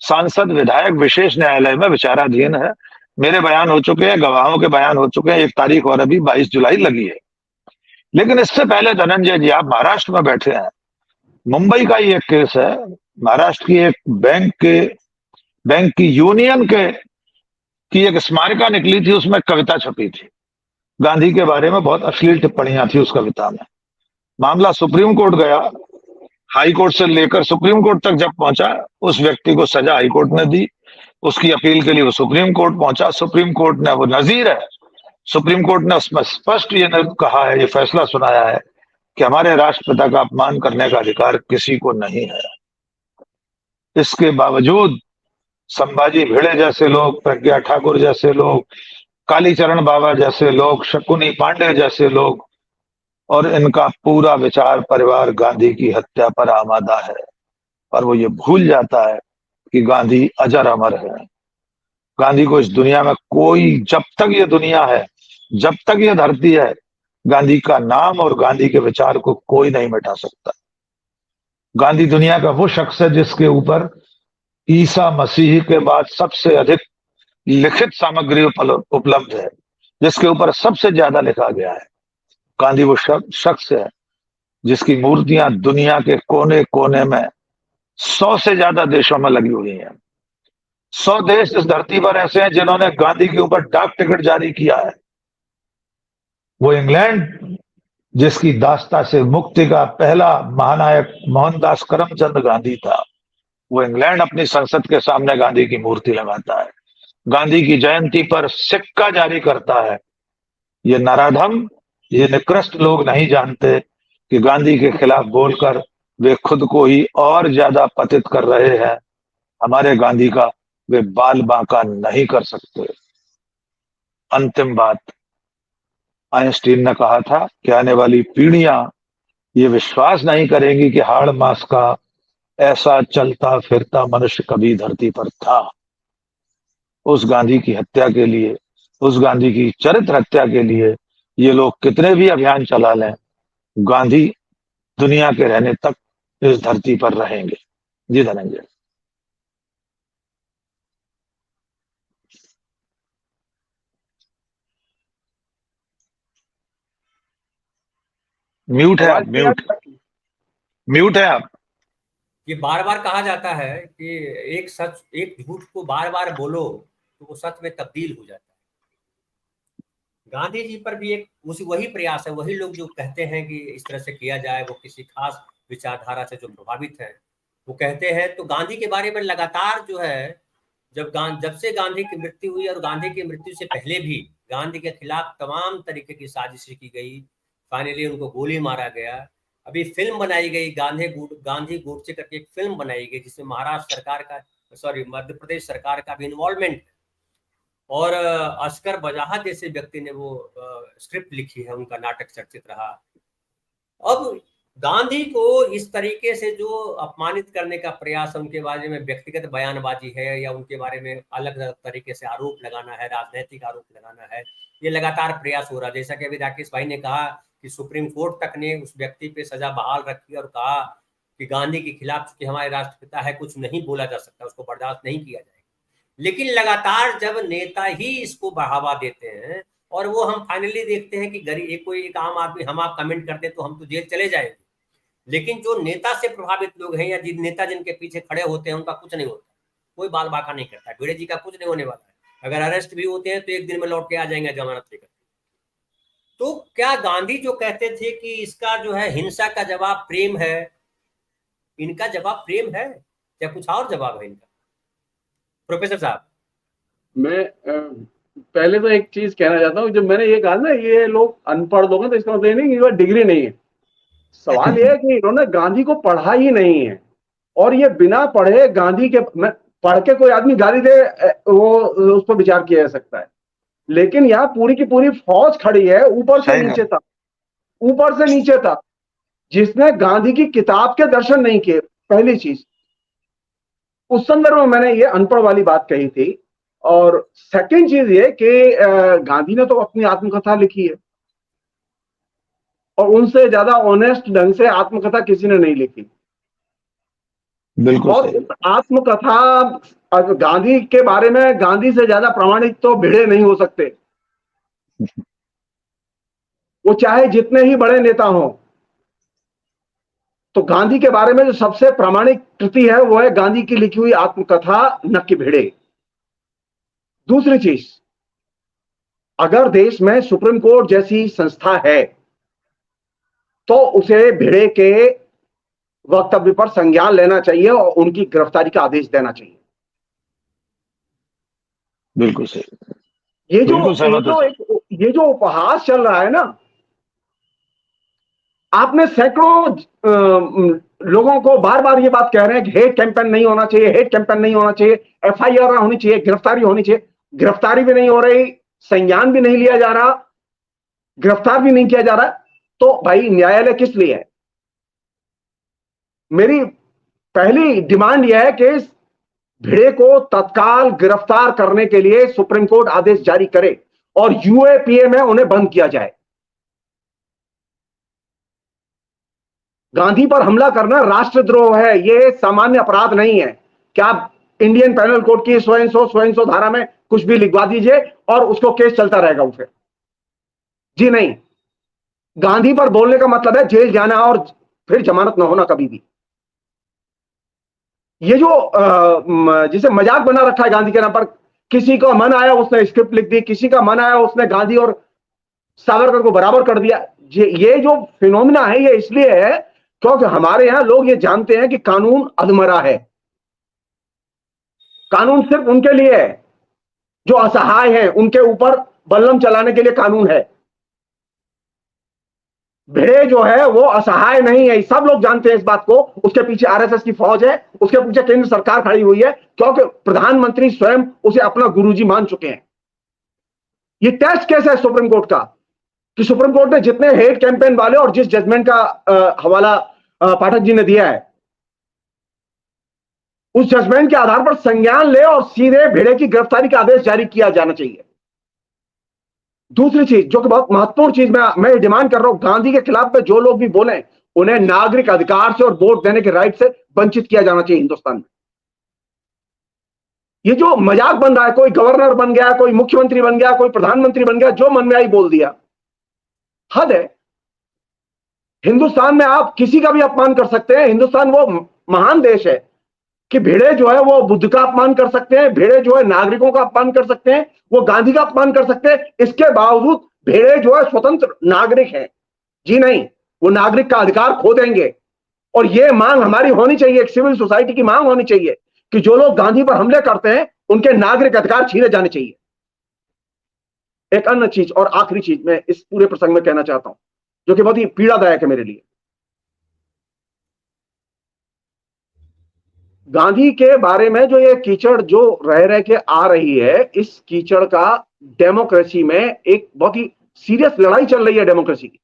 Speaker 2: सांसद विधायक विशेष न्यायालय में विचाराधीन है। मेरे बयान हो चुके हैं, गवाहों के बयान हो चुके हैं, 1 तारीख और अभी 22 जुलाई लगी है। लेकिन इससे पहले धनंजय जी, आप महाराष्ट्र में बैठे हैं, मुंबई का ही एक केस है। महाराष्ट्र की एक बैंक की यूनियन की एक स्मारिका निकली थी, उसमें कविता छपी थी गांधी के बारे में, बहुत अश्लील टिप्पणियां थी उस कविता में। मामला सुप्रीम कोर्ट गया, हाई कोर्ट से लेकर सुप्रीम कोर्ट तक जब पहुंचा, उस व्यक्ति को सजा हाई कोर्ट ने दी, उसकी अपील के लिए वो सुप्रीम कोर्ट पहुंचा। सुप्रीम कोर्ट ने, वो नजीर है, सुप्रीम कोर्ट ने उसमें स्पष्ट ये कहा है, ये फैसला सुनाया है कि हमारे राष्ट्रपिता का अपमान करने का अधिकार किसी को नहीं है। इसके बावजूद संभाजी भिड़े जैसे लोग, प्रज्ञा ठाकुर जैसे लोग, कालीचरण बाबा जैसे लोग, शकुनी पांडे जैसे लोग और इनका पूरा विचार परिवार गांधी की हत्या पर आमादा है। और वो ये भूल जाता है कि गांधी अजर अमर है। गांधी को इस दुनिया में कोई, जब तक ये दुनिया है, जब तक ये धरती है, गांधी का नाम और गांधी के विचार को कोई नहीं मिटा सकता। गांधी दुनिया का वो शख्स है जिसके ऊपर ईसा मसीह के बाद सबसे अधिक लिखित सामग्री उपलब्ध है, जिसके ऊपर सबसे ज्यादा लिखा गया है। गांधी वो शख्स है जिसकी मूर्तियां दुनिया के कोने कोने में 100 से ज्यादा देशों में लगी हुई हैं। 100 देश इस धरती पर ऐसे हैं जिन्होंने गांधी के ऊपर डाक टिकट जारी किया है। वो इंग्लैंड, जिसकी दास्ता से मुक्ति का पहला महानायक मोहनदास करमचंद गांधी था, वो इंग्लैंड अपनी संसद के सामने गांधी की मूर्ति लगाता है, गांधी की जयंती पर सिक्का जारी करता है। ये नराधम, ये निकृष्ट लोग नहीं जानते कि गांधी के खिलाफ बोलकर वे खुद को ही और ज्यादा पतित कर रहे हैं। हमारे गांधी का वे बाल बांका नहीं कर सकते। अंतिम बात, आइंस्टीन ने कहा था कि आने वाली पीढ़ियां ये विश्वास नहीं करेंगी कि हाड़ मास का ऐसा चलता फिरता मनुष्य कभी धरती पर था। उस गांधी की हत्या के लिए, उस गांधी की चरित्र हत्या के लिए ये लोग कितने भी अभियान चला लें, गांधी दुनिया के रहने तक इस धरती पर रहेंगे। जी धनंजय। म्यूट है आप, म्यूट है आप।
Speaker 1: ये बार बार कहा जाता है कि एक सच, एक झूठ को बार बार बोलो तो वो सच में तब्दील हो जाता है। गांधी जी पर भी एक वही प्रयास है, वही लोग जो कहते हैं कि इस तरह से किया जाए, वो किसी खास विचारधारा से जो प्रभावित हैं वो कहते हैं। तो गांधी के बारे में लगातार जो है, जब से गांधी की मृत्यु हुई और गांधी की मृत्यु से पहले भी गांधी के खिलाफ तमाम तरीके की साजिशें की गई, फाइनली उनको गोली मारा गया। अभी फिल्म बनाई गई, गांधी गोडसे करके एक फिल्म बनाई गई जिसमें महाराष्ट्र सरकार का, मध्य प्रदेश सरकार का भी इन्वॉल्वमेंट, और अस्कर बजाहा जैसे व्यक्ति ने वो स्क्रिप्ट लिखी है, उनका नाटक चर्चित रहा। अब गांधी को इस तरीके से जो अपमानित करने का प्रयास, उनके बारे में व्यक्तिगत बयानबाजी है या उनके बारे में अलग अलग तरीके से आरोप लगाना है, राजनीतिक आरोप लगाना है, ये लगातार प्रयास हो रहा है। जैसा कि अभी राकेश भाई ने कहा कि सुप्रीम कोर्ट तक ने उस व्यक्ति पे सजा बहाल रखी और कहा कि गांधी के खिलाफ चूंकि हमारे राष्ट्रपिता है, कुछ नहीं बोला जा सकता, उसको बर्दाश्त नहीं किया जाएगा। लेकिन लगातार जब नेता ही इसको बढ़ावा देते हैं और वो हम फाइनली देखते हैं कि गरीब कोई एक आम आदमी हम आप कमेंट करते तो हम तो जेल चले जाएंगे, लेकिन जो नेता से प्रभावित लोग हैं या नेता जिनके पीछे खड़े होते हैं उनका कुछ नहीं होता, कोई बाल बाका नहीं करता। भिड़े जी का कुछ नहीं होने वाला है, अगर अरेस्ट भी होते हैं तो एक दिन में लौट के आ जाएंगे जमानत लेकर। तो क्या गांधी जो कहते थे कि इसका जो है हिंसा का जवाब प्रेम है, इनका जवाब प्रेम है या कुछ और जवाब है इनका? प्रोफेसर साहब,
Speaker 3: मैं पहले तो एक चीज कहना चाहता हूँ, जब मैंने ये कहा ना ये लोग अनपढ़ लोग हैं, तो इसका मतलब ये नहीं कि इनका डिग्री नहीं है। सवाल ये है कि इन्होंने गांधी को पढ़ा ही नहीं है, और ये बिना पढ़े गांधी के, पढ़ के कोई आदमी गाली दे वो उस पर विचार किया जा सकता है, लेकिन यहाँ पूरी की पूरी फौज खड़ी है ऊपर से नीचे तक, जिसने गांधी की किताब के दर्शन नहीं किए। पहली चीज, उस संदर्भ में मैंने ये अनपढ़ वाली बात कही थी। और सेकंड चीज ये कि गांधी ने तो अपनी आत्मकथा लिखी है, और उनसे ज्यादा ऑनेस्ट ढंग से आत्मकथा किसी ने नहीं लिखी।
Speaker 2: बिल्कुल।
Speaker 3: और उस आत्मकथा गांधी के बारे में गांधी से ज्यादा प्रामाणिक तो भिड़े नहीं हो सकते, वो चाहे जितने ही बड़े नेता हों। तो गांधी के बारे में जो सबसे प्रामाणिक कृति है वो है गांधी की लिखी हुई आत्मकथा, न कि भिड़े। दूसरी चीज, अगर देश में सुप्रीम कोर्ट जैसी संस्था है तो उसे भिड़े के वक्तव्य पर संज्ञान लेना चाहिए और उनकी गिरफ्तारी का आदेश देना चाहिए।
Speaker 2: बिल्कुल सही।
Speaker 3: ये जो उपहास चल रहा है ना, आपने सैकड़ों लोगों को बार बार ये बात कह रहे हैं कि हेट कैंपेन नहीं होना चाहिए, हेट कैंपेन नहीं होना चाहिए, एफआईआर होनी चाहिए, गिरफ्तारी होनी चाहिए। गिरफ्तारी भी नहीं हो रही, संज्ञान भी नहीं लिया जा रहा, गिरफ्तार भी नहीं किया जा रहा। तो भाई न्यायालय किस लिए है? मेरी पहली डिमांड यह है कि भिड़े को तत्काल गिरफ्तार करने के लिए सुप्रीम कोर्ट आदेश जारी करे और यूएपीए में उन्हें बंद किया जाए। गांधी पर हमला करना राष्ट्रद्रोह है, यह सामान्य अपराध नहीं है। क्या आप इंडियन पैनल कोड की 100 धारा में कुछ भी लिखवा दीजिए और उसको केस चलता रहेगा उसे? जी नहीं। गांधी पर बोलने का मतलब है जेल जाना और फिर जमानत न होना कभी भी। ये जो जिसे मजाक बना रखा है गांधी के नाम पर, किसी का मन आया उसने स्क्रिप्ट लिख दी, किसी का मन आया उसने गांधी और सावरकर को बराबर कर दिया। ये जो फिनोमिना है ये इसलिए है क्योंकि हमारे यहां लोग ये जानते हैं कि कानून अधमरा है। कानून सिर्फ उनके लिए है जो असहाय हैं, उनके ऊपर बल्लम चलाने के लिए कानून है। भिड़े जो है वो असहाय नहीं है, सब लोग जानते हैं इस बात को। उसके पीछे आरएसएस की फौज है, उसके पीछे केंद्र सरकार खड़ी हुई है, क्योंकि प्रधानमंत्री स्वयं उसे अपना गुरुजी मान चुके हैं। ये टेस्ट केस है सुप्रीम कोर्ट का कि सुप्रीम कोर्ट ने जितने हेट कैंपेन वाले और जिस जजमेंट का हवाला पाठक जी ने दिया है, उस जजमेंट के आधार पर संज्ञान ले और सीधे भिड़े की गिरफ्तारी का आदेश जारी किया जाना चाहिए। दूसरी चीज जो कि बहुत महत्वपूर्ण चीज मैं डिमांड कर रहा हूं, गांधी के खिलाफ में जो लोग भी बोले उन्हें नागरिक अधिकार से और वोट देने के राइट से वंचित किया जाना चाहिए हिंदुस्तान में। ये जो मजाक बन रहा है, कोई गवर्नर बन गया, कोई मुख्यमंत्री बन गया, कोई प्रधानमंत्री बन गया, जो मन में आई बोल दिया, हद है। हिंदुस्तान में आप किसी का भी अपमान कर सकते हैं। हिंदुस्तान वो महान देश है कि भिड़े जो है वो बुद्ध का अपमान कर सकते हैं, भिड़े जो है नागरिकों का अपमान कर सकते हैं, वो गांधी का अपमान कर सकते हैं। इसके बावजूद भिड़े जो है स्वतंत्र नागरिक हैं। जी नहीं, वो नागरिक का अधिकार खो देंगे और ये मांग हमारी होनी चाहिए, एक सिविल सोसाइटी की मांग होनी चाहिए कि जो लोग गांधी पर हमले करते हैं उनके नागरिक अधिकार छीने जाने चाहिए। एक अन्य चीज और आखिरी चीज मैं इस पूरे प्रसंग में कहना चाहता हूं, जो कि बहुत ही पीड़ादायक है मेरे लिए। गांधी के बारे में जो ये कीचड़ जो रह के आ रही है, इस कीचड़ का डेमोक्रेसी में एक बहुत ही सीरियस लड़ाई चल रही है डेमोक्रेसी की,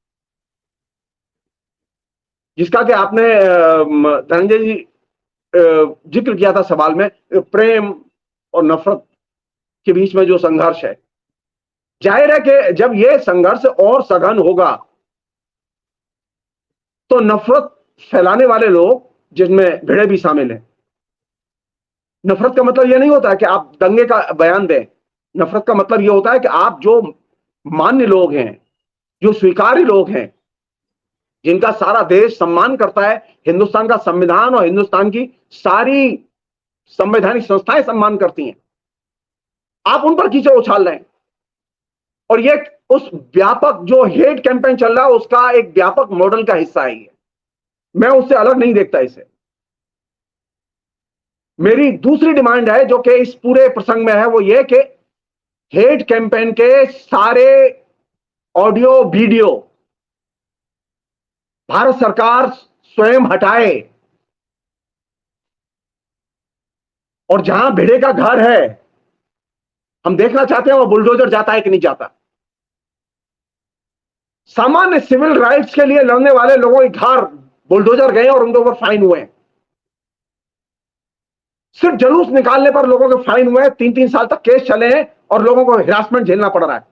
Speaker 3: जिसका कि आपने धनंजय जी जिक्र किया था सवाल में, प्रेम और नफरत के बीच में जो संघर्ष है। जाहिर है कि जब यह संघर्ष और सघन होगा तो नफरत फैलाने वाले लोग, जिनमें भिड़े भी शामिल हैं, नफरत का मतलब यह नहीं होता है कि आप दंगे का बयान दें। नफरत का मतलब यह होता है कि आप जो मान्य लोग हैं, जो स्वीकार्य लोग हैं, जिनका सारा देश सम्मान करता है, हिंदुस्तान का संविधान और हिंदुस्तान की सारी संवैधानिक संस्थाएं सम्मान करती हैं, आप उन पर कीचड़ उछाल रहे हैं। और ये उस व्यापक जो हेट कैंपेन चल रहा है उसका एक व्यापक मॉडल का हिस्सा है। मैं उससे अलग नहीं देखता इसे। मेरी दूसरी डिमांड है जो कि इस पूरे प्रसंग में है, वो ये कि हेट कैंपेन के सारे ऑडियो वीडियो भारत सरकार स्वयं हटाए, और जहां भिड़े का घर है हम देखना चाहते हैं वो बुलडोजर जाता है कि नहीं जाता। सामान्य सिविल राइट्स के लिए लड़ने वाले लोगों के घर बुलडोजर गए और उनके ऊपर फाइन हुए। सिर्फ जुलूस निकालने पर लोगों के फाइन हुए, 3-3 साल तक केस चले हैं और लोगों को हिरासमेंट झेलना पड़ रहा है।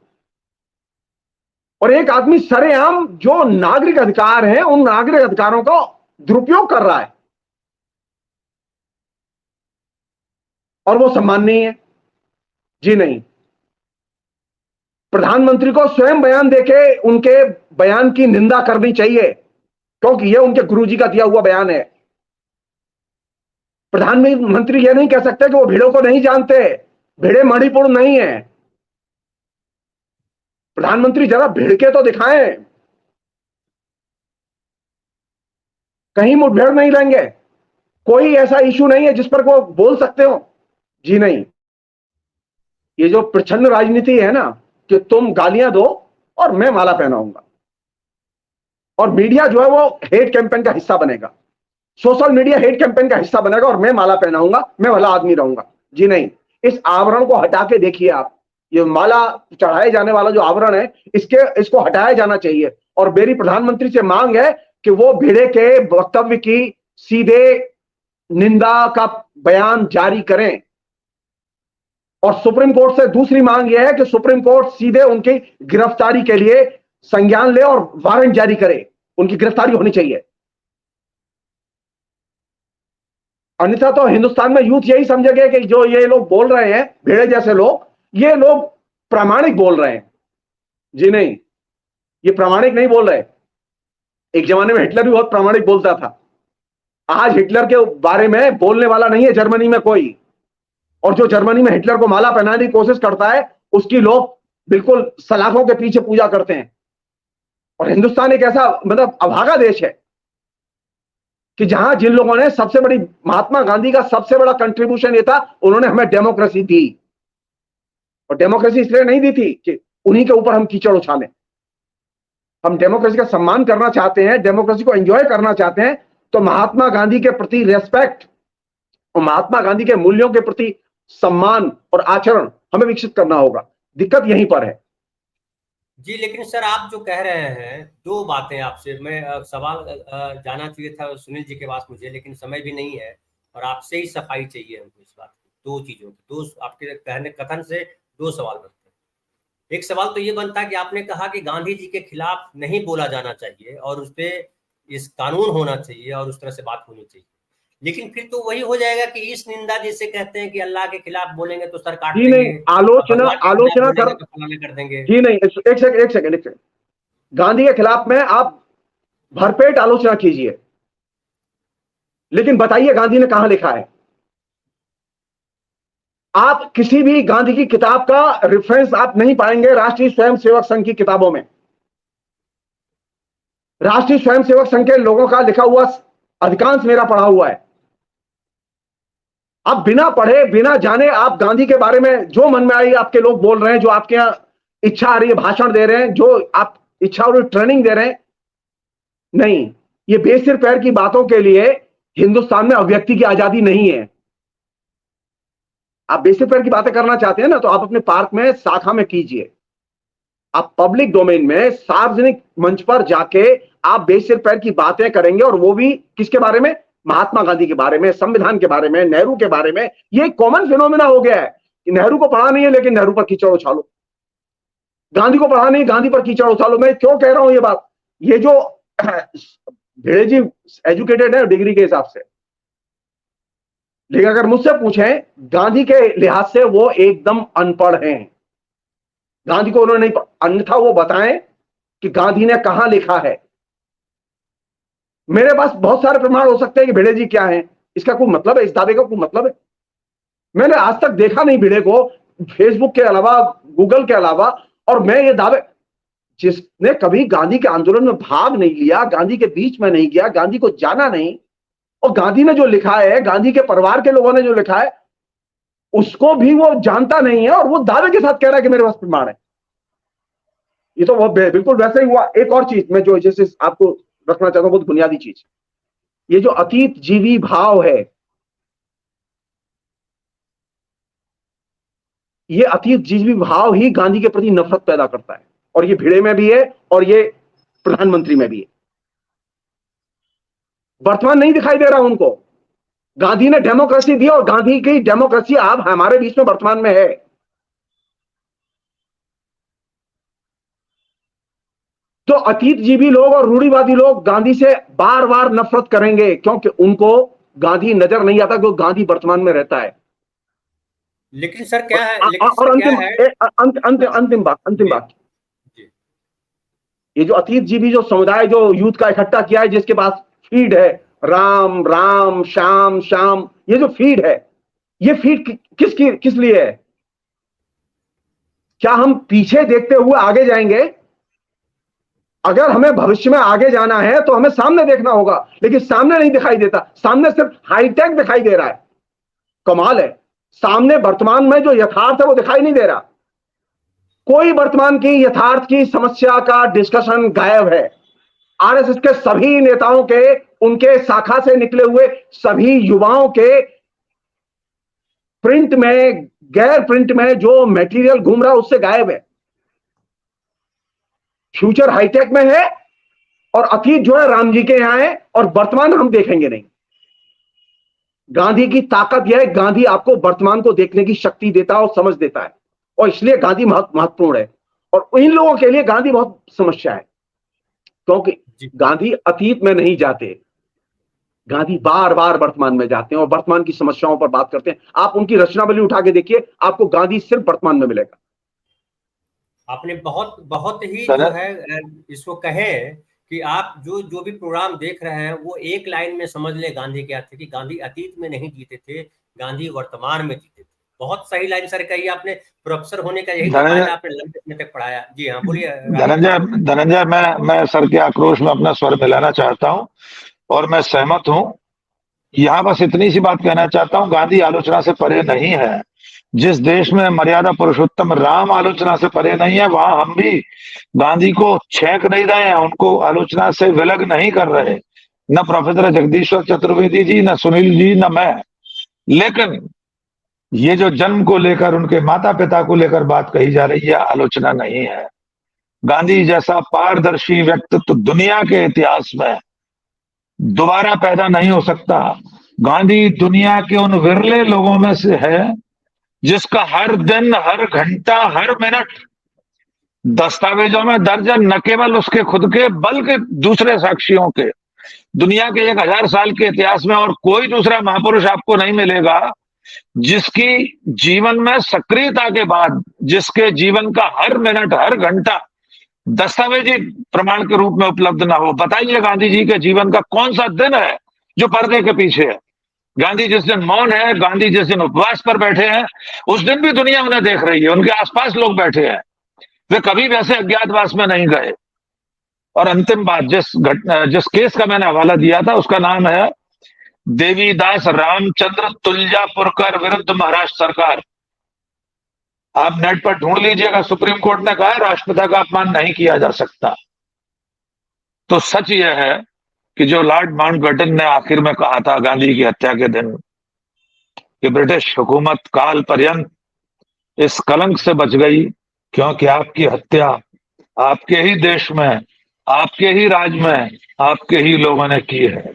Speaker 3: और एक आदमी सरेआम जो नागरिक अधिकार हैं उन नागरिक अधिकारों को दुरुपयोग कर रहा है, और वो सम्माननीय है? जी नहीं। प्रधानमंत्री को स्वयं बयान देके उनके बयान की निंदा करनी चाहिए, क्योंकि यह उनके गुरुजी का दिया हुआ बयान है। प्रधानमंत्री यह नहीं कह सकते कि वो भिड़ों को नहीं जानते, भिड़े मणिपुर नहीं है। प्रधानमंत्री जरा भिड़ के तो दिखाएं, कहीं मुठभेड़ नहीं लेंगे, कोई ऐसा इशू नहीं है जिस पर वो बोल सकते हो। जी नहीं। ये जो प्रच्छन्न राजनीति है ना कि तुम गालियां दो और मैं माला पहनाऊंगा, और मीडिया जो है वो हेट कैंपेन का हिस्सा बनेगा, सोशल मीडिया हेट कैंपेन का हिस्सा बनेगा और मैं माला पहनाऊंगा, मैं भला आदमी रहूंगा। जी नहीं। इस आवरण को हटा के देखिए आप, ये माला चढ़ाए जाने वाला जो आवरण है इसको हटाया जाना चाहिए। और मेरी प्रधानमंत्री से मांग है कि वो भिड़े के वक्तव्य की सीधे निंदा का बयान जारी करें। और सुप्रीम कोर्ट से दूसरी मांग यह है कि सुप्रीम कोर्ट सीधे उनकी गिरफ्तारी के लिए संज्ञान ले और वारंट जारी करे, उनकी गिरफ्तारी होनी चाहिए। अन्यथा तो हिंदुस्तान में यूथ यही समझेगा कि जो ये लोग बोल रहे हैं, भेड़े जैसे लोग, ये लोग प्रामाणिक बोल रहे हैं। जी नहीं, ये प्रामाणिक नहीं बोल रहे। एक जमाने में हिटलर भी बहुत प्रामाणिक बोलता था, आज हिटलर के बारे में बोलने वाला नहीं है जर्मनी में कोई। और जो जर्मनी में हिटलर को माला पहनाने की कोशिश करता है उसकी लोग बिल्कुल सलाखों के पीछे पूजा करते हैं। और हिंदुस्तान एक ऐसा मतलब अभागा देश है कि जहां जिन लोगों ने सबसे बड़ी, महात्मा गांधी का सबसे बड़ा कंट्रीब्यूशन ये था, उन्होंने हमें डेमोक्रेसी दी। और डेमोक्रेसी इसलिए नहीं दी थी कि उन्हीं के ऊपर हम कीचड़ उछालें। हम डेमोक्रेसी का सम्मान करना चाहते हैं, डेमोक्रेसी को एंजॉय करना चाहते हैं, तो महात्मा गांधी के प्रति रेस्पेक्ट और महात्मा गांधी के मूल्यों के प्रति सम्मान और आचरण हमें विकसित करना होगा। दिक्कत यहीं पर है।
Speaker 1: जी, लेकिन सर आप जो कह रहे हैं, दो बातें आपसे मैं सवाल जाना चाहिए था सुनील जी के पास मुझे, लेकिन समय भी नहीं है और आपसे ही सफाई चाहिए हमको इस बात की। दो चीजों की, दो आपके कहने कथन से दो सवाल बनते हैं। एक सवाल तो ये बनता है कि आपने कहा कि गांधी जी के खिलाफ नहीं बोला जाना चाहिए और उस पर इस कानून होना चाहिए और उस तरह से बात होनी चाहिए, लेकिन फिर तो वही हो जाएगा कि इस निंदा जिसे कहते हैं कि अल्लाह के खिलाफ बोलेंगे तो सर काट देंगे,
Speaker 3: आलोचना
Speaker 1: कर देंगे।
Speaker 3: जी नहीं, एक सेकंड। गांधी के खिलाफ में आप भरपेट आलोचना कीजिए, लेकिन बताइए गांधी ने कहां लिखा है? आप किसी भी गांधी की किताब का रेफरेंस आप नहीं पाएंगे राष्ट्रीय स्वयंसेवक संघ की किताबों में। राष्ट्रीय स्वयंसेवक संघ के लोगों का लिखा हुआ अधिकांश मेरा पढ़ा हुआ है। आप बिना पढ़े बिना जाने आप गांधी के बारे में जो मन में आई आपके लोग बोल रहे हैं, जो आपके यहां इच्छा आ रही है भाषण दे रहे हैं, जो आप इच्छा हो रही ट्रेनिंग दे रहे हैं। नहीं, ये बेसिर पैर की बातों के लिए हिंदुस्तान में अभिव्यक्ति की आजादी नहीं है। आप बेसिर पैर की बातें करना चाहते हैं ना, तो आप अपने पार्क में शाखा में कीजिए। आप पब्लिक डोमेन में सार्वजनिक मंच पर जाके आप बेसिर पैर की बातें करेंगे, और वो भी किसके बारे में? महात्मा गांधी के बारे में, संविधान के बारे में, नेहरू के बारे में। ये कॉमन फिनोमेना हो गया है कि नेहरू को पढ़ा नहीं है लेकिन नेहरू पर कीचड़ उछालो, गांधी को पढ़ा नहीं गांधी पर कीचड़ उछालो। मैं क्यों कह रहा हूं ये बात? ये जो भिड़े जी एजुकेटेड है डिग्री के हिसाब से, लेकिन अगर मुझसे पूछें गांधी के लिहाज से वो एकदम अनपढ़ हैं। गांधी को उन्होंने नहीं, अन्यथा वो बताएं कि गांधी ने कहां लिखा है। मेरे पास बहुत सारे प्रमाण हो सकते हैं कि भिड़े जी क्या हैं। इसका कोई मतलब है? इस दावे का कोई मतलब है? मैंने आज तक देखा नहीं भिड़े को, फेसबुक के अलावा, गूगल के अलावा। और मैं ये दावे, जिसने कभी गांधी के आंदोलन में भाग नहीं लिया, गांधी के बीच में नहीं गया, गांधी को जाना नहीं, और गांधी ने जो लिखा है, गांधी के परिवार के लोगों ने जो लिखा है, उसको भी वो जानता नहीं है, और वो दावे के साथ कह रहा है कि मेरे पास प्रमाण है। ये तो वो बिल्कुल वैसे ही हुआ। एक और चीज मैं जो जैसे आपको रखना चाहता हूं, बहुत बुनियादी चीज, ये जो अतीत जीवी भाव है, ये अतीत जीवी भाव ही गांधी के प्रति नफरत पैदा करता है, और ये भिड़े में भी है और ये प्रधानमंत्री में भी है। वर्तमान नहीं दिखाई दे रहा उनको। गांधी ने डेमोक्रेसी दी, और गांधी की डेमोक्रेसी अब हमारे बीच में वर्तमान में है। तो अतीत जीवी लोग और रूढ़िवादी लोग गांधी से बार बार नफरत करेंगे, क्योंकि उनको गांधी नजर नहीं आता, क्योंकि गांधी वर्तमान में रहता है।
Speaker 1: लेकिन सर क्या है,
Speaker 3: और अंतिम बात, ये जो अतीत जीवी जो समुदाय जो यूथ का इकट्ठा किया है, जिसके पास फीड है राम राम श्याम श्याम, ये जो फीड है, ये फीड किस लिए है? क्या हम पीछे देखते हुए आगे जाएंगे? अगर हमें भविष्य में आगे जाना है तो हमें सामने देखना होगा, लेकिन सामने नहीं दिखाई देता। सामने सिर्फ हाईटेक दिखाई दे रहा है। कमाल है, सामने वर्तमान में जो यथार्थ है वो दिखाई नहीं दे रहा। कोई वर्तमान की यथार्थ की समस्या का डिस्कशन गायब है। आरएसएस के सभी नेताओं के, उनके शाखा से निकले हुए सभी युवाओं के प्रिंट में, गैर प्रिंट में जो मटेरियल घूम रहा है उससे गायब है। फ्यूचर हाईटेक में है, और अतीत जो है राम जी के यहां है, और वर्तमान हम देखेंगे नहीं। गांधी की ताकत यह है, गांधी आपको वर्तमान को देखने की शक्ति देता है और समझ देता है, और इसलिए गांधी महत्वपूर्ण है। और इन लोगों के लिए गांधी बहुत समस्या है, क्योंकि गांधी अतीत में नहीं जाते, गांधी बार बार वर्तमान में जाते हैं और वर्तमान की समस्याओं पर बात करते हैं। आप उनकी रचनावली उठा के देखिए, आपको गांधी सिर्फ वर्तमान में मिलेगा।
Speaker 1: आपने बहुत बहुत ही जो है इसको कहे कि आप जो भी प्रोग्राम देख रहे हैं वो एक लाइन में समझ ले गांधी क्या थे, कि गांधी अतीत में नहीं जीते थे, गांधी वर्तमान में जीते थे। बहुत सही लाइन सर कही आपने। प्रोफेसर होने का यही फायदा, आपने लंबे तक पढ़ाया। जी हाँ, बोलिए
Speaker 2: धनंजय। मैं सर के आक्रोश में अपना स्वर मिलाना चाहता हूं, और मैं सहमत हूं। यहां बस इतनी सी बात कहना चाहता हूं, गांधी आलोचना से परे नहीं है। जिस देश में मर्यादा पुरुषोत्तम राम आलोचना से परे नहीं है, वहां हम भी गांधी को छेक नहीं रहे हैं, उनको आलोचना से विलग नहीं कर रहे। न प्रोफेसर जगदीश्वर चतुर्वेदी जी, न सुनील जी, न मैं। लेकिन ये जो जन्म को लेकर, उनके माता पिता को लेकर बात कही जा रही है, आलोचना नहीं है। गांधी जैसा पारदर्शी व्यक्तित्व दुनिया के इतिहास में दोबारा पैदा नहीं हो सकता। गांधी दुनिया के उन विरले लोगों में से है जिसका हर दिन, हर घंटा, हर मिनट दस्तावेजों में दर्ज है, न केवल उसके खुद के बल्कि दूसरे साक्षियों के। दुनिया के 1000 साल के इतिहास में और कोई दूसरा महापुरुष आपको नहीं मिलेगा जिसकी जीवन में सक्रियता के बाद, जिसके जीवन का हर मिनट, हर घंटा दस्तावेजी प्रमाण के रूप में उपलब्ध ना हो। बताइए गांधी जी के जीवन का कौन सा दिन है जो पर्दे के पीछे है? गांधी जिस दिन मौन है, गांधी जिस दिन उपवास पर बैठे हैं, उस दिन भी दुनिया उन्हें देख रही है, उनके आसपास लोग बैठे हैं। वे कभी वैसे अज्ञातवास में नहीं गए। और अंतिम बात, जिस केस का मैंने हवाला दिया था उसका नाम है देवीदास रामचंद्र तुलजापुरकर विरुद्ध महाराष्ट्र सरकार। आप नेट पर ढूंढ लीजिएगा। सुप्रीम कोर्ट ने कहा है राष्ट्रपिता का अपमान नहीं किया जा सकता। तो सच यह है कि जो लॉर्ड माउंटबेटन ने आखिर में कहा था गांधी की हत्या के दिन कि ब्रिटिश हुकूमत काल पर्यंत इस कलंक से बच गई क्योंकि आपकी हत्या आपके ही देश में, आपके ही राज में, आपके ही लोगों ने की है।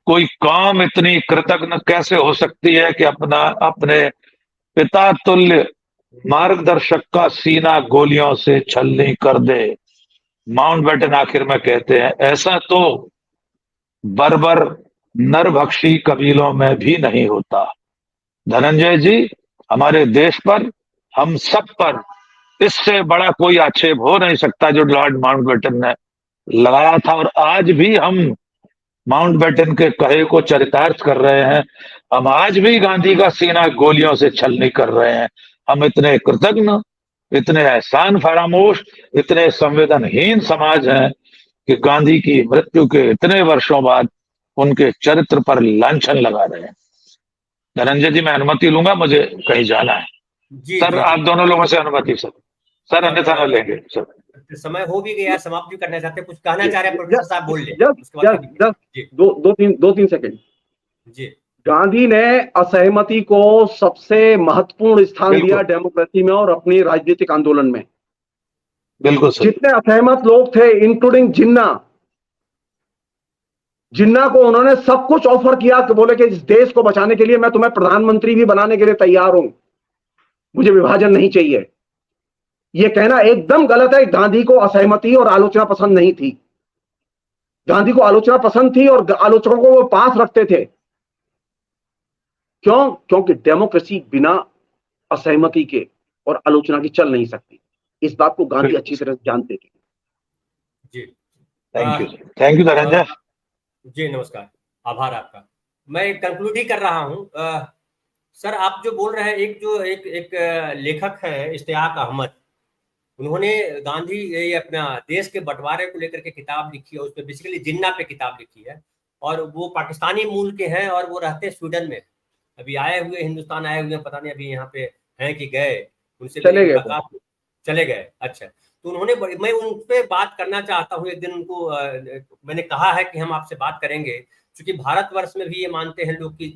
Speaker 2: कोई कौम इतनी कृतज्ञ कैसे हो सकती है कि अपने पिता तुल्य मार्गदर्शक का सीना गोलियों से छलनी कर दे। माउंटबेटन आखिर में कहते हैं ऐसा तो बर्बर नरभक्षी कबीलों में भी नहीं होता। धनंजय जी, हमारे देश पर, हम सब पर इससे बड़ा कोई आक्षेप हो नहीं सकता जो लॉर्ड माउंटबेटन ने लगाया था। और आज भी हम माउंटबेटन के कहे को चरितार्थ कर रहे हैं। हम आज भी गांधी का सीना गोलियों से छलनी कर रहे हैं। हम इतने कृतज्ञ, इतने एहसान फरामोश, इतने संवेदनहीन समाज हैं कि गांधी की मृत्यु के इतने वर्षों बाद उनके चरित्र पर लांछन लगा रहे हैं। धनंजय जी, मैं अनुमति लूंगा, मुझे कहीं जाना है।
Speaker 1: जी
Speaker 2: सर,
Speaker 1: जी
Speaker 2: आप
Speaker 1: जी।
Speaker 2: दोनों लोगों से अनुमति सर अन्यथा न लेंगे सर।
Speaker 1: समय हो भी गया, समाप्त भी करना चाहते हैं, कुछ कहना चाह रहे हैं प्रोफेसर साहब, बोल ले उसके बाद
Speaker 3: जस्ट
Speaker 1: जी
Speaker 3: दो तीन सेकंड।
Speaker 1: जी।
Speaker 3: गांधी ने असहमति को सबसे महत्वपूर्ण स्थान
Speaker 2: बिल्कुल।
Speaker 3: दिया डेमोक्रेसी में और अपनी राजनीतिक आंदोलन में।
Speaker 2: बिल्कुल सर।
Speaker 3: जितने असहमत लोग थे इंक्लूडिंग जिन्ना को उन्होंने सब कुछ ऑफर किया कि बोले कि इस देश को बचाने के लिए मैं तुम्हें प्रधानमंत्री भी बनाने के लिए तैयार हूं, मुझे विभाजन नहीं चाहिए। यह कहना एकदम गलत है। गांधी को असहमति और आलोचना पसंद नहीं थी। गांधी को आलोचना पसंद थी और आलोचकों को वो पास रखते थे। क्यों? क्योंकि डेमोक्रेसी बिना असहमति के और आलोचना की चल नहीं सकती। इस बात को गांधी अच्छी तरह से जानते थे।
Speaker 1: जी,
Speaker 2: थैंक यू धनंजय
Speaker 1: जी। नमस्कार, आभार आपका। मैं कंक्लूड ही कर रहा हूं। सर, आप जो बोल रहे हैं, एक लेखक है इश्तियाक अहमद, उन्होंने गांधी ये अपना देश के बंटवारे को लेकर के किताब लिखी है। उसमें बेसिकली जिन्ना पे किताब लिखी है और वो पाकिस्तानी मूल के हैं और वो रहते हैं स्वीडन में। अभी आए हुए, हिंदुस्तान आए हुए, पता नहीं अभी यहाँ पे हैं कि गए, उनसे
Speaker 3: चले गए,
Speaker 1: चले गए। अच्छा, तो उन्होंने मैं उन पे बात करना चाहता हूँ। एक दिन उनको मैंने कहा है कि हम आपसे बात करेंगे, क्योंकि भारतवर्ष में भी ये मानते हैं लोग कि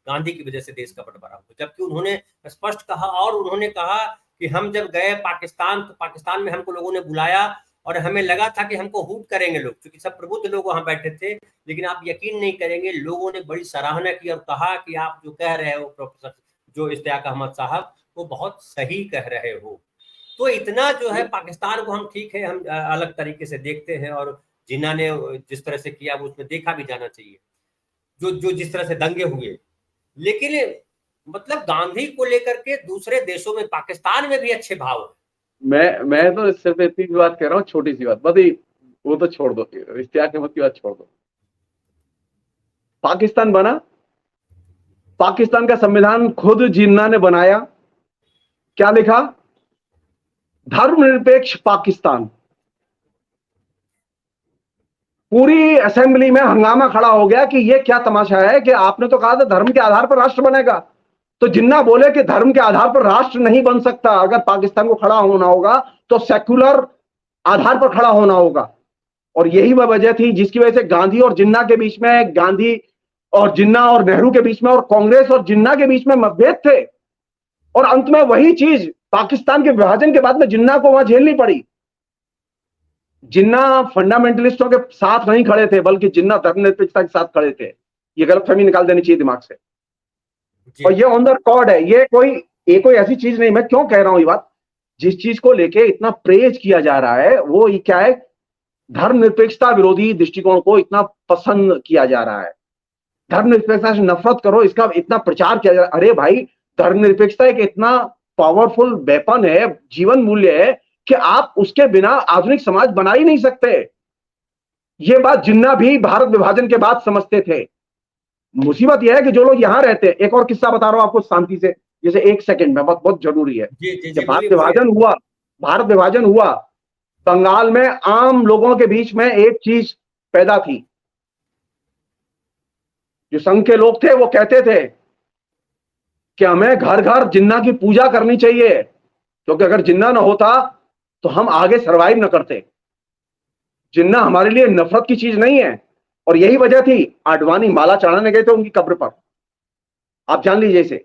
Speaker 1: गांधी की वजह से देश का बंटवारा हुआ, जबकि उन्होंने स्पष्ट कहा। और उन्होंने कहा कि हम जब गए पाकिस्तान, तो पाकिस्तान में हमको लोगों ने बुलाया और हमें लगा था कि हमको हूट करेंगे लोग, क्योंकि सब प्रबुद्ध लोग वहां बैठे थे। लेकिन आप यकीन नहीं करेंगे, लोगों ने बड़ी सराहना की और कहा कि आप जो कह रहे हो प्रोफेसर जो इश्तियाक अहमद साहब, वो बहुत सही कह रहे हो। तो इतना जो है पाकिस्तान को हम, ठीक है, हम अलग तरीके से देखते हैं और जिन्ना ने जिस तरह से किया वो उसमें देखा भी जाना चाहिए, जो जिस तरह से दंगे हुए। लेकिन मतलब गांधी को लेकर के दूसरे देशों में, पाकिस्तान में भी अच्छे भाव है।
Speaker 3: मैं तो सिर्फ इतनी सी बात कह रहा हूँ, छोटी सी बात, बस वो तो छोड़ दो, इश्तियाक अहमद की बात छोड़ दो। पाकिस्तान बना, पाकिस्तान का संविधान खुद जिन्ना ने बनाया। क्या लिखा? धर्मनिरपेक्ष पाकिस्तान। पूरी असेंबली में हंगामा खड़ा हो गया कि यह क्या तमाशा है कि आपने तो कहा था धर्म के आधार पर राष्ट्र बनेगा। तो जिन्ना बोले कि धर्म के आधार पर राष्ट्र नहीं बन सकता। अगर पाकिस्तान को खड़ा होना होगा तो सेक्युलर आधार पर खड़ा होना होगा। और यही वह वजह थी जिसकी वजह से गांधी और जिन्ना के बीच में, गांधी और जिन्ना और नेहरू के बीच में, और कांग्रेस और जिन्ना के बीच में मतभेद थे। और अंत में वही चीज पाकिस्तान के विभाजन के बाद में जिन्ना को वहां झेलनी पड़ी। जिन्ना फंडामेंटलिस्टों के साथ नहीं खड़े थे, बल्कि जिन्ना धर्मनिरपेक्षता के साथ खड़े थे। ये गलतफहमी निकाल देनी चाहिए दिमाग से। और ये ऑन द रिकॉर्ड है। ये कोई ऐसी चीज नहीं। मैं क्यों कह रहा हूं ये बात? जिस चीज को लेके इतना प्रेज किया जा रहा है वो ये क्या है? धर्मनिरपेक्षता विरोधी दृष्टिकोण को इतना पसंद किया जा रहा है। धर्मनिरपेक्षता से नफरत करो, इसका इतना प्रचार किया जा रहा है। अरे भाई, धर्मनिरपेक्षता एक इतना पावरफुल वेपन है, जीवन मूल्य है कि आप उसके बिना आधुनिक समाज बना ही नहीं सकते। यह बात जिन्ना भी भारत विभाजन के बाद समझते थे। मुसीबत यह है कि जो लोग यहां रहते हैं, एक और किस्सा बता रहा हूं आपको शांति से, जैसे एक सेकंड में, बहुत जरूरी है। जब भारत विभाजन हुआ बंगाल में आम लोगों के बीच में एक चीज पैदा थी। जो संघ के लोग थे वो कहते थे कि हमें घर घर जिन्ना की पूजा करनी चाहिए, क्योंकि अगर जिन्ना ना होता तो हम आगे सरवाइव न करते। जिन्ना हमारे लिए नफरत की चीज नहीं है। और यही वजह थी, आडवाणी माला चढ़ाने गए थे उनकी कब्र पर, आप जान लीजिए इसे,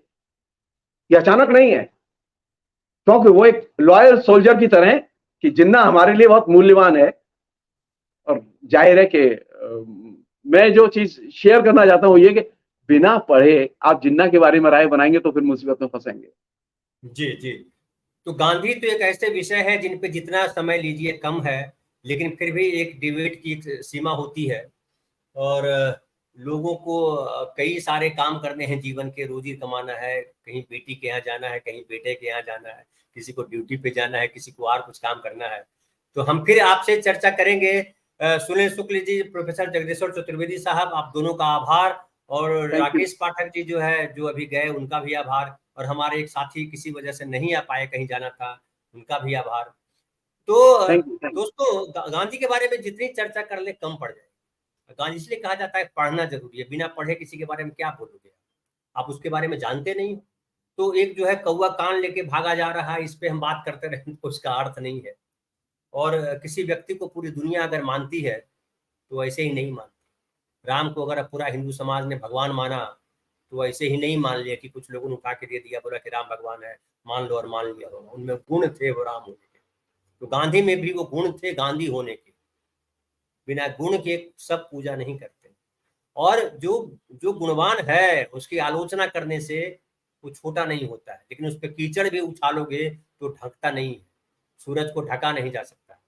Speaker 3: ये अचानक नहीं है, क्योंकि वो एक लॉयल सोल्जर की तरह कि जिन्ना हमारे लिए बहुत मूल्यवान है। और जाहिर है कि मैं जो चीज शेयर करना चाहता हूं ये कि बिना पढ़े आप जिन्ना के बारे में राय बनाएंगे तो फिर मुसीबत में फंसेंगे।
Speaker 1: जी जी। तो गांधी तो एक ऐसे विषय है जिन पे जितना समय लीजिए कम है, लेकिन फिर भी एक डिबेट की एक सीमा होती है। और लोगों को कई सारे काम करने हैं जीवन के, रोजी कमाना है, कहीं बेटी के यहाँ जाना है, कहीं बेटे के यहाँ जाना है, किसी को ड्यूटी पे जाना है, किसी को और कुछ काम करना है। तो हम फिर आपसे चर्चा करेंगे। सुनील शुक्ल जी, प्रोफेसर जगदीश्वर चतुर्वेदी साहब, आप दोनों का आभार। और राकेश पाठक जी जो है, जो अभी गए, उनका भी आभार। और हमारे एक साथी किसी वजह से नहीं आ पाए, कहीं जाना था, उनका भी आभार। तो
Speaker 3: थैंक यू।
Speaker 1: दोस्तों, गांधी के बारे में जितनी चर्चा कर ले कम पड़ जाए। गांधी इसलिए कहा जाता है पढ़ना जरूरी है, बिना पढ़े किसी के बारे में क्या बोलोगे, आप उसके बारे में जानते नहीं। तो एक जो है कौवा कान लेके भागा जा रहा है, इस पे हम बात करते रहे तो उसका अर्थ नहीं है। और किसी व्यक्ति को पूरी दुनिया अगर मानती है तो ऐसे ही नहीं मानती। राम को अगर पूरा हिंदू समाज ने भगवान माना तो ऐसे ही नहीं मान लिया कि कुछ लोगों ने उठा के दे दिया, बोला कि राम भगवान है, मान लो और मान लिया होगा। उनमें गुण थे वो राम होने के, तो गांधी में भी वो गुण थे गांधी होने के। बिना गुण के सब पूजा नहीं करते। और जो जो गुणवान है उसकी आलोचना करने से वो छोटा नहीं होता है, लेकिन उस पर कीचड़ भी उछालोगे तो ढकता नहीं है, सूरज को ढका नहीं जा सकता।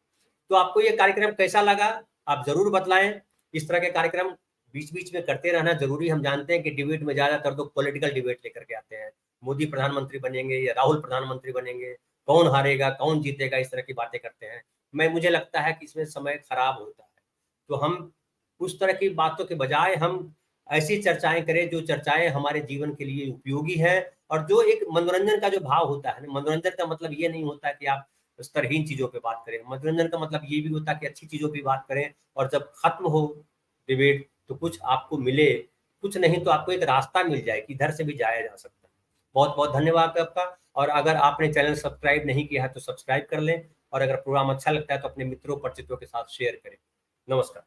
Speaker 1: तो आपको ये कार्यक्रम कैसा लगा आप जरूर बतलाएं। इस तरह के कार्यक्रम बीच बीच में करते रहना जरूरी। हम जानते हैं कि डिबेट में ज्यादातर तो पॉलिटिकल डिबेट लेकर के आते हैं, मोदी प्रधानमंत्री बनेंगे या राहुल प्रधानमंत्री बनेंगे, कौन हारेगा कौन जीतेगा, इस तरह की बातें करते हैं। मुझे लगता है कि इसमें समय खराब होता है। तो हम उस तरह की बातों के बजाय हम ऐसी चर्चाएं करें जो चर्चाएं हमारे जीवन के लिए उपयोगी है। और जो एक मनोरंजन का जो भाव होता है, मनोरंजन का मतलब ये नहीं होता कि आप स्तरहीन चीजों पे बात करें। मनोरंजन का मतलब ये भी होता है कि अच्छी चीजों पे बात करें, और जब खत्म हो डिबेट तो कुछ आपको मिले, कुछ नहीं तो आपको एक रास्ता मिल जाए कि इधर से भी जाया जा सकता है। बहुत बहुत धन्यवाद आपका। और अगर आपने चैनल सब्सक्राइब नहीं किया है तो सब्सक्राइब कर लें, और अगर प्रोग्राम अच्छा लगता है तो अपने मित्रों परिचितों के साथ शेयर करें। नमस्कार।